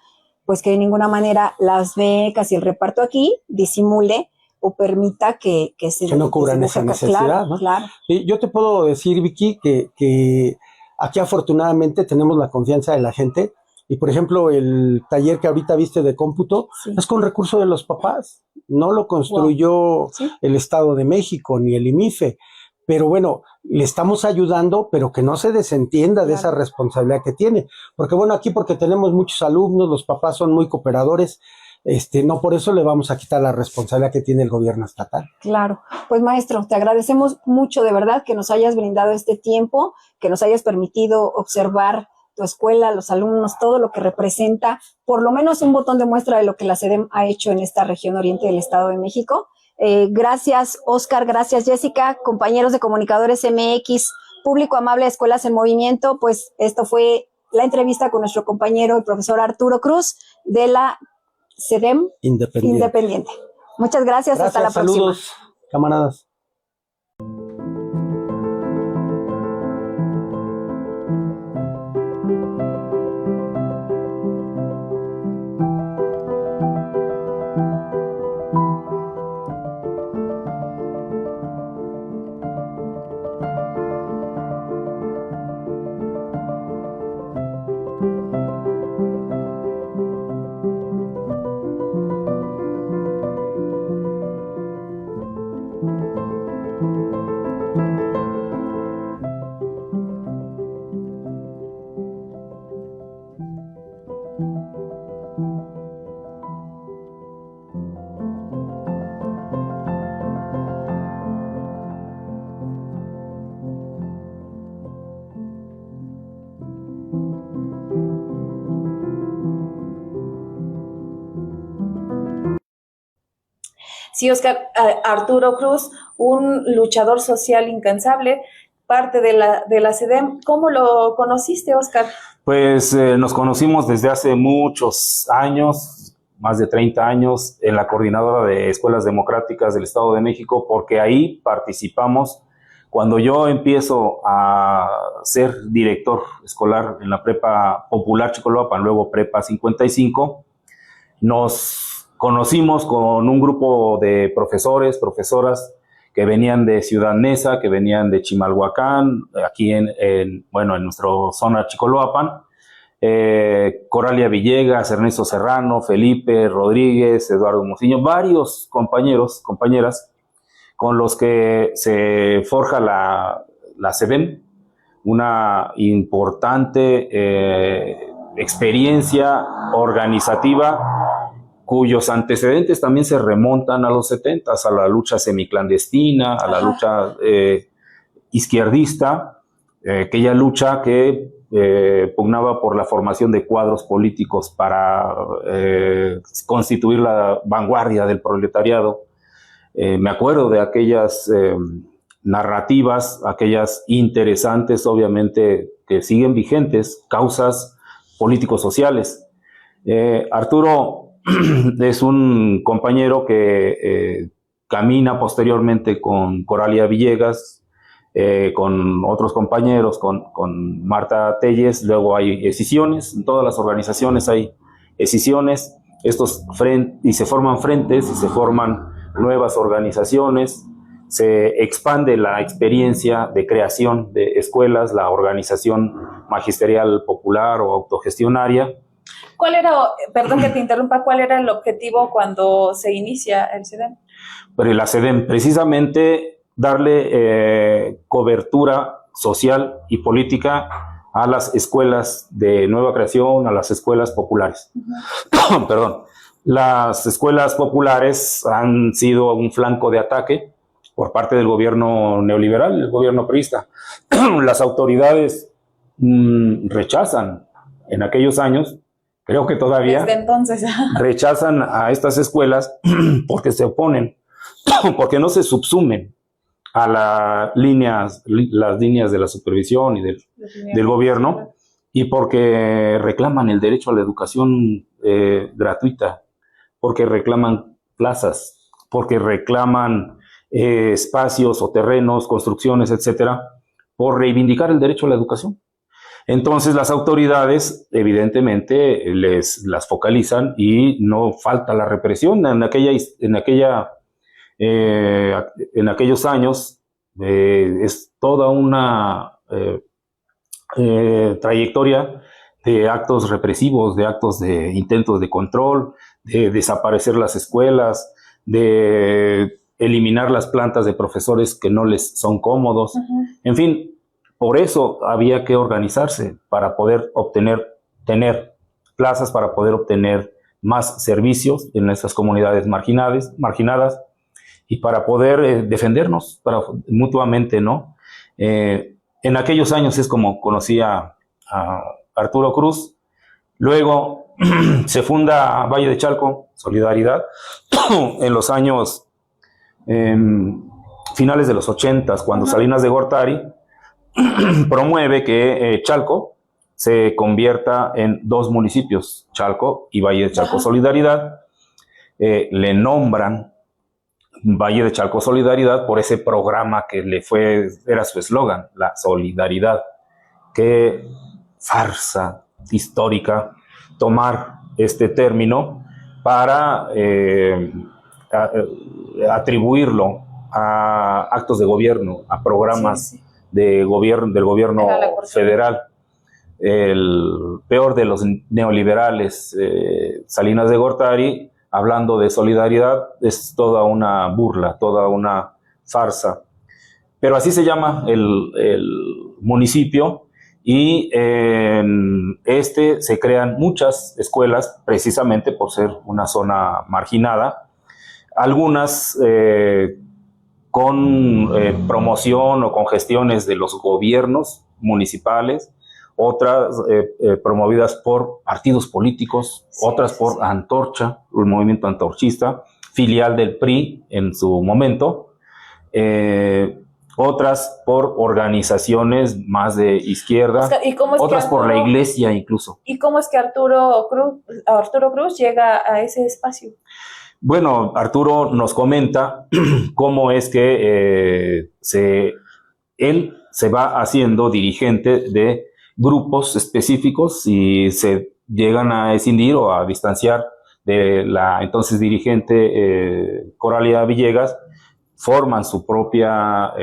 pues que de ninguna manera las becas y el reparto aquí disimule o permita que no cubran esa necesidad. Claro, ¿no? Claro. Y yo te puedo decir, Vicky, que aquí afortunadamente tenemos la confianza de la gente Y por ejemplo, el taller que ahorita viste de cómputo es con recurso de los papás. No lo construyó el Estado de México ni el IMIFE. Pero bueno, le estamos ayudando, pero que no se desentienda de esa responsabilidad que tiene. Porque bueno, aquí porque tenemos muchos alumnos, los papás son muy cooperadores, no por eso le vamos a quitar la responsabilidad que tiene el gobierno estatal. Claro. Pues maestro, te agradecemos mucho de verdad que nos hayas brindado este tiempo, que nos hayas permitido observar tu escuela, los alumnos, todo lo que representa, por lo menos un botón de muestra de lo que la SEDEM ha hecho en esta región oriente del Estado de México. Gracias, Oscar, gracias, Jessica, compañeros de Comunicadores MX, público amable de Escuelas en Movimiento. Pues esto fue la entrevista con nuestro compañero, el profesor Arturo Cruz, de la SEDEM Independiente. Muchas gracias, hasta la próxima. Saludos, camaradas. Sí, Oscar, Arturo Cruz, un luchador social incansable, parte de la SEDEM. ¿Cómo lo conociste, Oscar? Pues nos conocimos desde hace muchos años, más de 30 años, en la Coordinadora de Escuelas Democráticas del Estado de México, porque ahí participamos. Cuando yo empiezo a ser director escolar en la Prepa Popular Chicoloapan, luego Prepa 55, nos conocimos con un grupo de profesores, profesoras que venían de Ciudad Neza, que venían de Chimalhuacán, aquí en nuestra zona Chicoloapan, Coralia Villegas, Ernesto Serrano, Felipe Rodríguez, Eduardo Mociño, varios compañeros, compañeras, con los que se forja la SEDEM, una importante experiencia organizativa cuyos antecedentes también se remontan a los 70s, a la lucha semiclandestina, a la lucha izquierdista, aquella lucha que pugnaba por la formación de cuadros políticos para constituir la vanguardia del proletariado. Me acuerdo de aquellas narrativas, aquellas interesantes, obviamente, que siguen vigentes, causas políticos-sociales. Arturo es un compañero que camina posteriormente con Coralia Villegas, con otros compañeros, con Marta Telles. Luego hay escisiones, en todas las organizaciones hay escisiones, y se forman frentes, y se forman nuevas organizaciones, se expande la experiencia de creación de escuelas, la organización magisterial popular o autogestionaria. ¿Cuál era, perdón que te interrumpa, cuál era el objetivo cuando se inicia el SEDEM? Pero la SEDEM, precisamente darle cobertura social y política a las escuelas de nueva creación, a las escuelas populares. Perdón. Las escuelas populares han sido un flanco de ataque por parte del gobierno neoliberal, el gobierno priista. Las autoridades rechazan en aquellos años, creo que todavía, desde entonces, rechazan a estas escuelas porque se oponen, porque no se subsumen a las líneas de la supervisión y del gobierno, y porque reclaman el derecho a la educación gratuita, porque reclaman plazas, porque reclaman espacios o terrenos, construcciones, etcétera, por reivindicar el derecho a la educación. Entonces las autoridades evidentemente las focalizan y no falta la represión. En aquellos años es toda una trayectoria de actos represivos, de actos de intentos de control, de desaparecer las escuelas, de eliminar las plantas de profesores que no les son cómodos. En fin, por eso había que organizarse para poder tener plazas, para poder obtener más servicios en esas comunidades marginadas y para poder defendernos mutuamente, ¿no? En aquellos años es como conocí a Arturo Cruz. Luego se funda Valle de Chalco, Solidaridad, en los años finales de los 80, cuando Salinas de Gortari promueve que Chalco se convierta en 2 municipios, Chalco y Valle de Chalco Solidaridad. Le nombran Valle de Chalco Solidaridad por ese programa que era su eslogan, la solidaridad. Qué farsa histórica tomar este término para atribuirlo a actos de gobierno, a programas del gobierno federal. El peor de los neoliberales, Salinas de Gortari, hablando de solidaridad, es toda una burla, toda una farsa. Pero así se llama el municipio, y en se crean muchas escuelas precisamente por ser una zona marginada, algunas con promoción o con gestiones de los gobiernos municipales, otras promovidas por partidos políticos, otras por Antorcha, el movimiento antorchista, filial del PRI en su momento, otras por organizaciones más de izquierda, Oscar, otras por la iglesia incluso. ¿Y cómo es que Arturo Cruz llega a ese espacio? Bueno, Arturo nos comenta cómo es que él se va haciendo dirigente de grupos específicos y se llegan a escindir o a distanciar de la entonces dirigente Coralia Villegas, forman su propia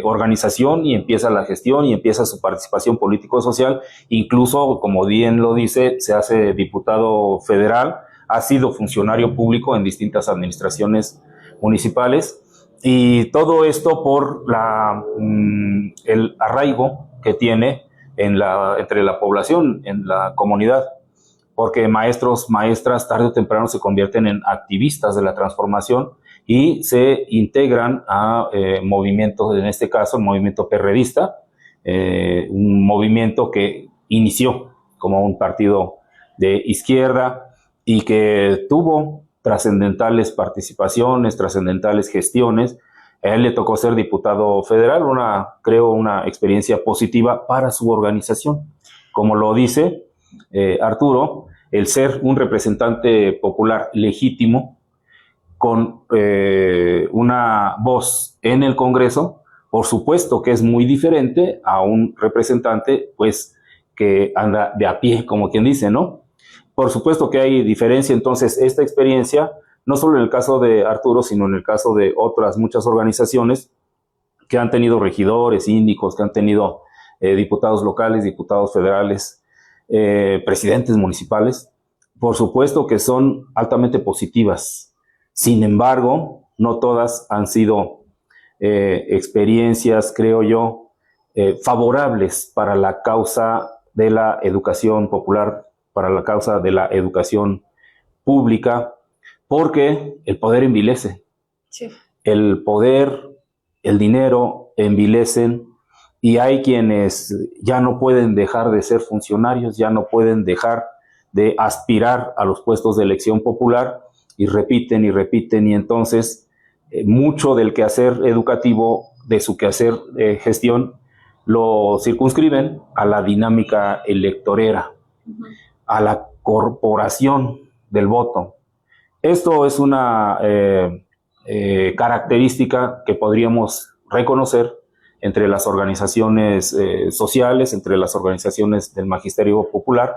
organización y empieza la gestión y empieza su participación político-social. Incluso, como bien lo dice, se hace diputado federal, ha sido funcionario público en distintas administraciones municipales, y todo esto por el arraigo que tiene entre la población, en la comunidad, porque maestros, maestras, tarde o temprano se convierten en activistas de la transformación y se integran a movimientos, en este caso el movimiento perredista, un movimiento que inició como un partido de izquierda y que tuvo trascendentales participaciones, trascendentales gestiones. A él le tocó ser diputado federal, creo una experiencia positiva para su organización. Como lo dice Arturo, el ser un representante popular legítimo con una voz en el Congreso, por supuesto que es muy diferente a un representante pues que anda de a pie, como quien dice, ¿no? Por supuesto que hay diferencia. Entonces, esta experiencia, no solo en el caso de Arturo, sino en el caso de otras muchas organizaciones que han tenido regidores, síndicos, que han tenido diputados locales, diputados federales, presidentes municipales, por supuesto que son altamente positivas. Sin embargo, no todas han sido experiencias, creo yo, favorables para la causa de la educación popular, para la causa de la educación pública, porque el poder envilece. Sí. El poder, el dinero envilecen, y hay quienes ya no pueden dejar de ser funcionarios, ya no pueden dejar de aspirar a los puestos de elección popular, y repiten, y entonces mucho del quehacer educativo, de su quehacer gestión, lo circunscriben a la dinámica electorera, a la corporación del voto. Esto es una característica que podríamos reconocer entre las organizaciones sociales, entre las organizaciones del magisterio popular.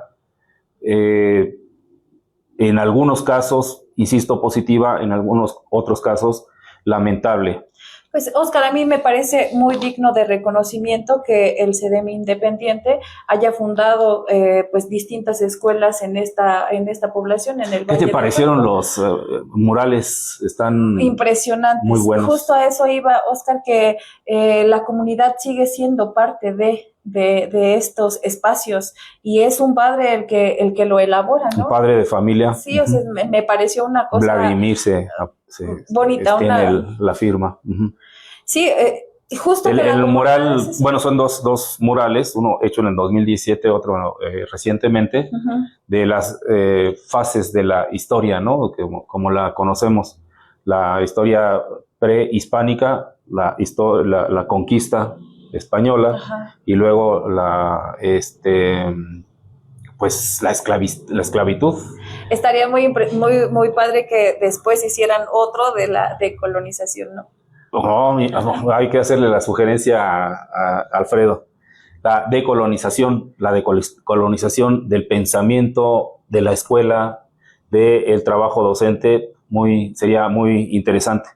En algunos casos, insisto, positiva, en algunos otros casos, lamentable. Pues, Oscar, a mí me parece muy digno de reconocimiento que el CEDEM Independiente haya fundado pues distintas escuelas en esta población, en el ¿Qué Valle te de parecieron Bravo. los murales? Están Impresionantes. muy buenos. Justo a eso iba, Oscar, que la comunidad sigue siendo parte de estos espacios y es un padre el que lo elabora, Un ¿no? padre de familia. Sí, o sea, me pareció una cosa Vladimir bonita, tiene la firma. Sí, justo que la El comunidad mural, es eso. bueno, son dos murales, uno hecho en el 2017, otro recientemente, de las fases de la historia, ¿no? Como la conocemos, la historia prehispánica, la conquista española, Ajá. y luego pues la esclavitud. Estaría muy padre que después hicieran otro de la decolonización, ¿no? Oh, hay que hacerle la sugerencia a Alfredo. La decolonización del pensamiento, de la escuela, del trabajo docente, sería muy interesante.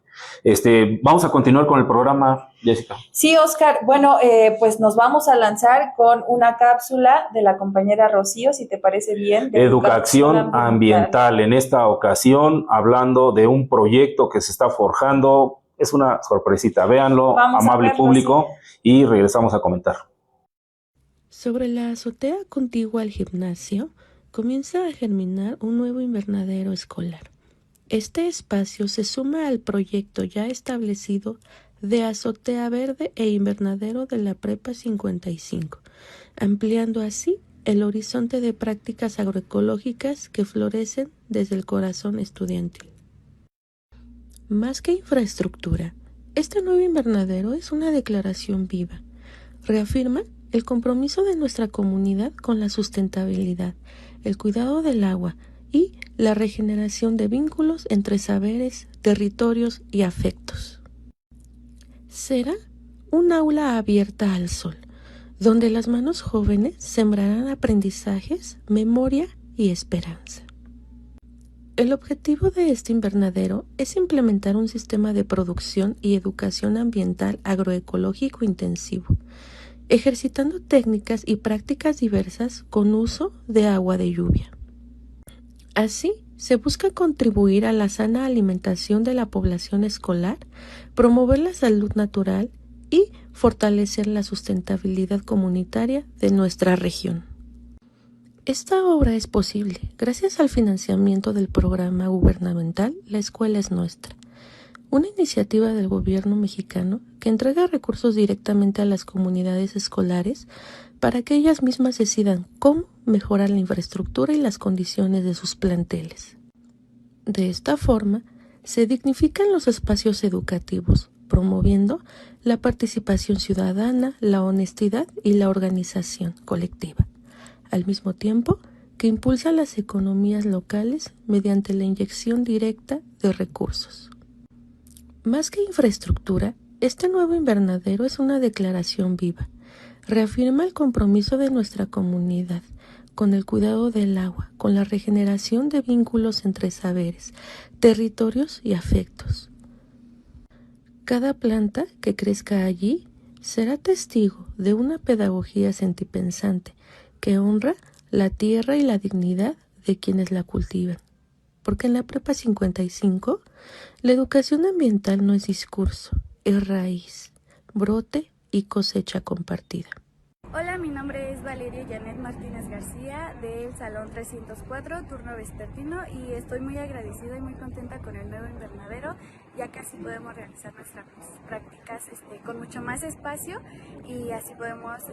Vamos a continuar con el programa, Jessica. Sí, Oscar. Bueno, pues nos vamos a lanzar con una cápsula de la compañera Rocío, si te parece bien. De Educación ambiental. En esta ocasión, hablando de un proyecto que se está forjando. Es una sorpresita. Véanlo, Vamos amable público, y regresamos a comentar. Sobre la azotea contigua al gimnasio, comienza a germinar un nuevo invernadero escolar. Este espacio se suma al proyecto ya establecido de azotea verde e invernadero de la Prepa 55, ampliando así el horizonte de prácticas agroecológicas que florecen desde el corazón estudiantil. Más que infraestructura, este nuevo invernadero es una declaración viva. Reafirma el compromiso de nuestra comunidad con la sustentabilidad, el cuidado del agua y la regeneración de vínculos entre saberes, territorios y afectos. Será un aula abierta al sol, donde las manos jóvenes sembrarán aprendizajes, memoria y esperanza. El objetivo de este invernadero es implementar un sistema de producción y educación ambiental agroecológico intensivo, ejercitando técnicas y prácticas diversas con uso de agua de lluvia. Así, se busca contribuir a la sana alimentación de la población escolar, promover la salud natural y fortalecer la sustentabilidad comunitaria de nuestra región. Esta obra es posible gracias al financiamiento del programa gubernamental La Escuela es Nuestra, una iniciativa del gobierno mexicano que entrega recursos directamente a las comunidades escolares para que ellas mismas decidan cómo mejorar la infraestructura y las condiciones de sus planteles. De esta forma, se dignifican los espacios educativos, promoviendo la participación ciudadana, la honestidad y la organización colectiva, al mismo tiempo que impulsa las economías locales mediante la inyección directa de recursos. Más que infraestructura, este nuevo invernadero es una declaración viva. Reafirma el compromiso de nuestra comunidad con el cuidado del agua, con la regeneración de vínculos entre saberes, territorios y afectos. Cada planta que crezca allí será testigo de una pedagogía sentipensante que honra la tierra y la dignidad de quienes la cultivan. Porque en la Prepa 55, la educación ambiental no es discurso, es raíz, brote y cosecha compartida. Hola, mi nombre es Valeria Janet Martínez García del Salón 304, turno vespertino, y estoy muy agradecida y muy contenta con el nuevo invernadero, ya que así podemos realizar nuestras prácticas con mucho más espacio y así podemos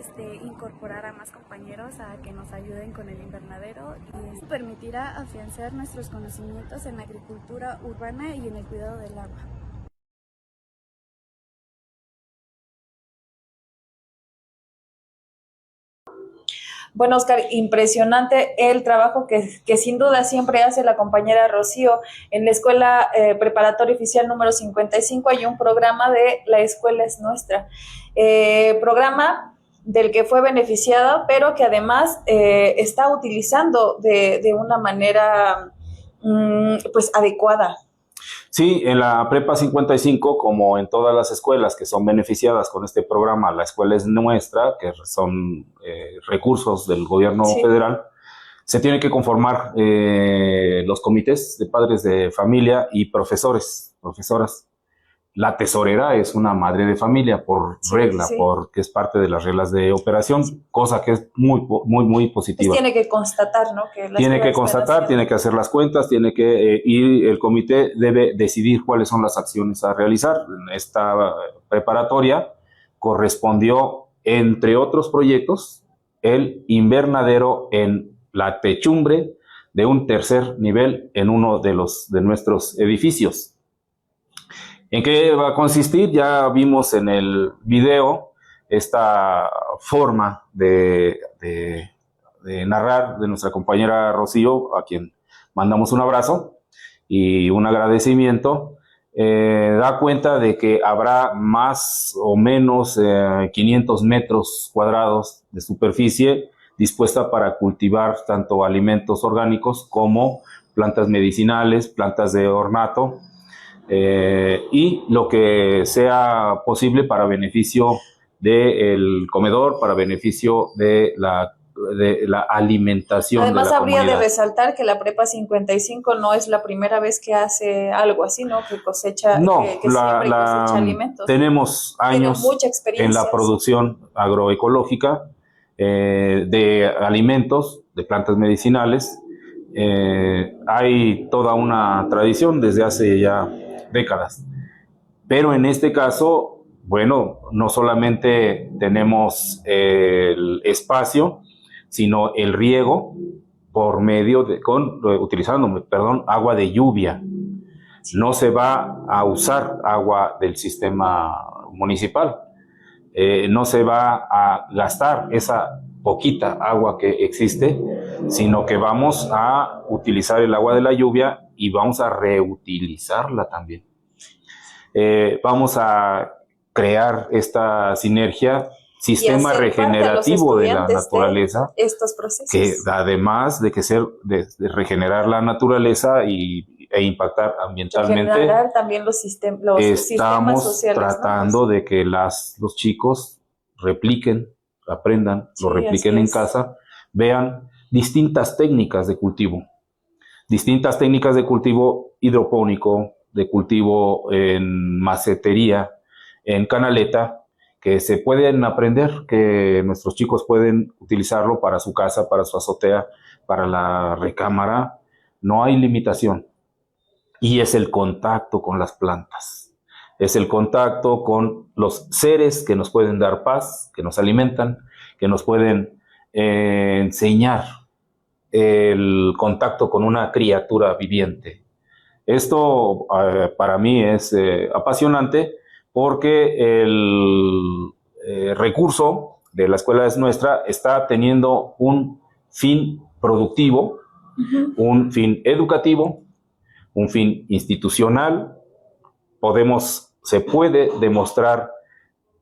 incorporar a más compañeros a que nos ayuden con el invernadero, y esto permitirá afianzar nuestros conocimientos en la agricultura urbana y en el cuidado del agua. Bueno, Oscar, impresionante el trabajo que sin duda siempre hace la compañera Rocío. En la Escuela Preparatoria Oficial número 55 hay un programa de La Escuela es Nuestra. Programa del que fue beneficiada, pero que además está utilizando de una manera pues adecuada. Sí, en la Prepa 55, como en todas las escuelas que son beneficiadas con este programa, la escuela es nuestra, que son recursos del gobierno federal, se tienen que conformar los comités de padres de familia y profesores, profesoras. La tesorera es una madre de familia por regla, porque es parte de las reglas de operación, cosa que es muy positiva. Pues tiene que constatar, ¿no? Que tiene que constatar, tiene que hacer las cuentas, tiene que y el comité debe decidir cuáles son las acciones a realizar. En esta preparatoria correspondió, entre otros proyectos, el invernadero en la techumbre de un tercer nivel en uno de nuestros edificios. ¿En qué va a consistir? Ya vimos en el video esta forma de narrar de nuestra compañera Rocío, a quien mandamos un abrazo y un agradecimiento. Da cuenta de que habrá más o menos 500 metros cuadrados de superficie dispuesta para cultivar tanto alimentos orgánicos como plantas medicinales, plantas de ornato, y lo que sea posible para beneficio del comedor, para beneficio de la alimentación. Además, de la habría comunidad. de resaltar que la Prepa 55 no es la primera vez que hace algo así, ¿no? Que cosecha, no, que siembra y cosecha alimentos. Tenemos años mucha experiencia en la producción agroecológica de alimentos, de plantas medicinales. Hay toda una tradición desde hace ya décadas. Pero en este caso, bueno, no solamente tenemos el espacio, sino el riego por medio utilizando agua de lluvia. No se va a usar agua del sistema municipal. No se va a gastar esa poquita agua que existe, sino que vamos a utilizar el agua de la lluvia y vamos a reutilizarla también. Vamos a crear esta sinergia, sistema regenerativo de la naturaleza, de estos procesos, que además de de regenerar la naturaleza e impactar ambientalmente, generar también los sistemas sociales, tratando, ¿no?, de que los chicos repliquen, aprendan, lo repliquen en casa, vean distintas técnicas de cultivo hidropónico, de cultivo en macetería, en canaleta, que se pueden aprender, que nuestros chicos pueden utilizarlo para su casa, para su azotea, para la recámara. No hay limitación. Y es el contacto con las plantas. Es el contacto con los seres que nos pueden dar paz, que nos alimentan, que nos pueden enseñar el contacto con una criatura viviente. Esto para mí es apasionante, porque el recurso de la escuela es nuestra está teniendo un fin productivo, un fin educativo, un fin institucional. Se puede demostrar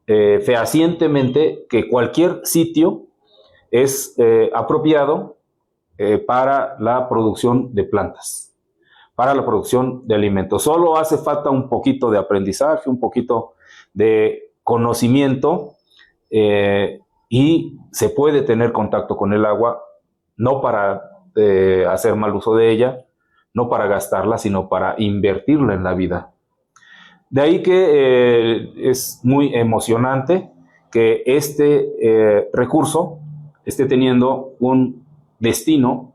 fehacientemente que cualquier sitio es apropiado para la producción de plantas, para la producción de alimentos. Solo hace falta un poquito de aprendizaje, un poquito de conocimiento, y se puede tener contacto con el agua, no para hacer mal uso de ella, no para gastarla, sino para invertirla en la vida. De ahí que es muy emocionante que este recurso esté teniendo un destino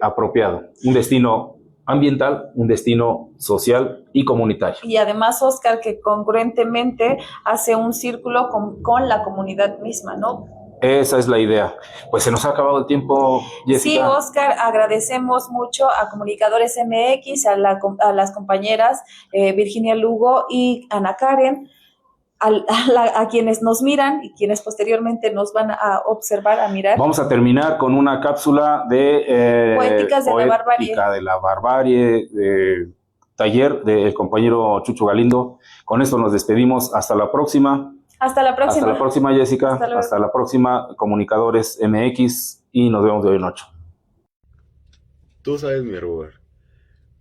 apropiado, un destino ambiental, un destino social y comunitario. Y además, Oscar, que congruentemente hace un círculo con la comunidad misma, ¿no? Esa es la idea. Pues se nos ha acabado el tiempo, Jessica. Sí, Oscar, agradecemos mucho a Comunicadores MX, a las compañeras Virginia Lugo y Ana Karen, a quienes nos miran y quienes posteriormente nos van a observar, a mirar. Vamos a terminar con una cápsula de Poéticas de la Barbarie, taller del compañero Chucho Galindo. Con esto nos despedimos. Hasta la próxima. Hasta la próxima. Hasta la próxima, Jessica. Hasta la próxima, Comunicadores MX, y nos vemos de hoy en 8. Tú sabes, mi Robert,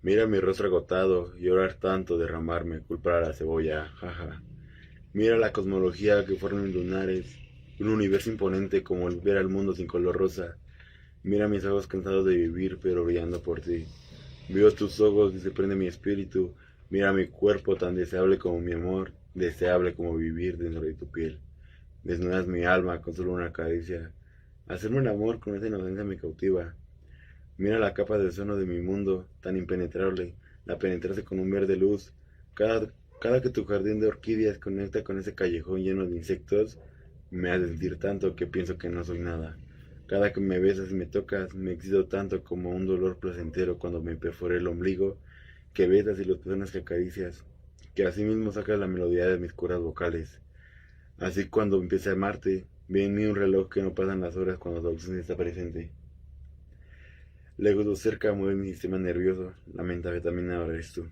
Mira mi rostro agotado, llorar tanto, derramarme, culpar a la cebolla, jaja. Mira la cosmología que forman lunares, un universo imponente como el ver al mundo sin color rosa. Mira mis ojos cansados de vivir, pero brillando por ti. Veo tus ojos y se prende mi espíritu. Mira mi cuerpo tan deseable como mi amor, deseable como vivir dentro de tu piel. Desnudas mi alma con solo una caricia. Hacerme el amor con esa inocencia me cautiva. Mira la capa de ozono de mi mundo, tan impenetrable, la penetrase con un verde luz. Cada que tu jardín de orquídeas conecta con ese callejón lleno de insectos, me hace sentir tanto que pienso que no soy nada. Cada que me besas y me tocas, me excito tanto como un dolor placentero cuando me perforé el ombligo, que besas y los pezones que acaricias, que así mismo sacas la melodía de mis cuerdas vocales. Así cuando empiece a amarte, ve en mí un reloj que no pasan las horas cuando tu ausencia está presente. Lejos o cerca mueve mi sistema nervioso, la metanfetamina ahora eres tú.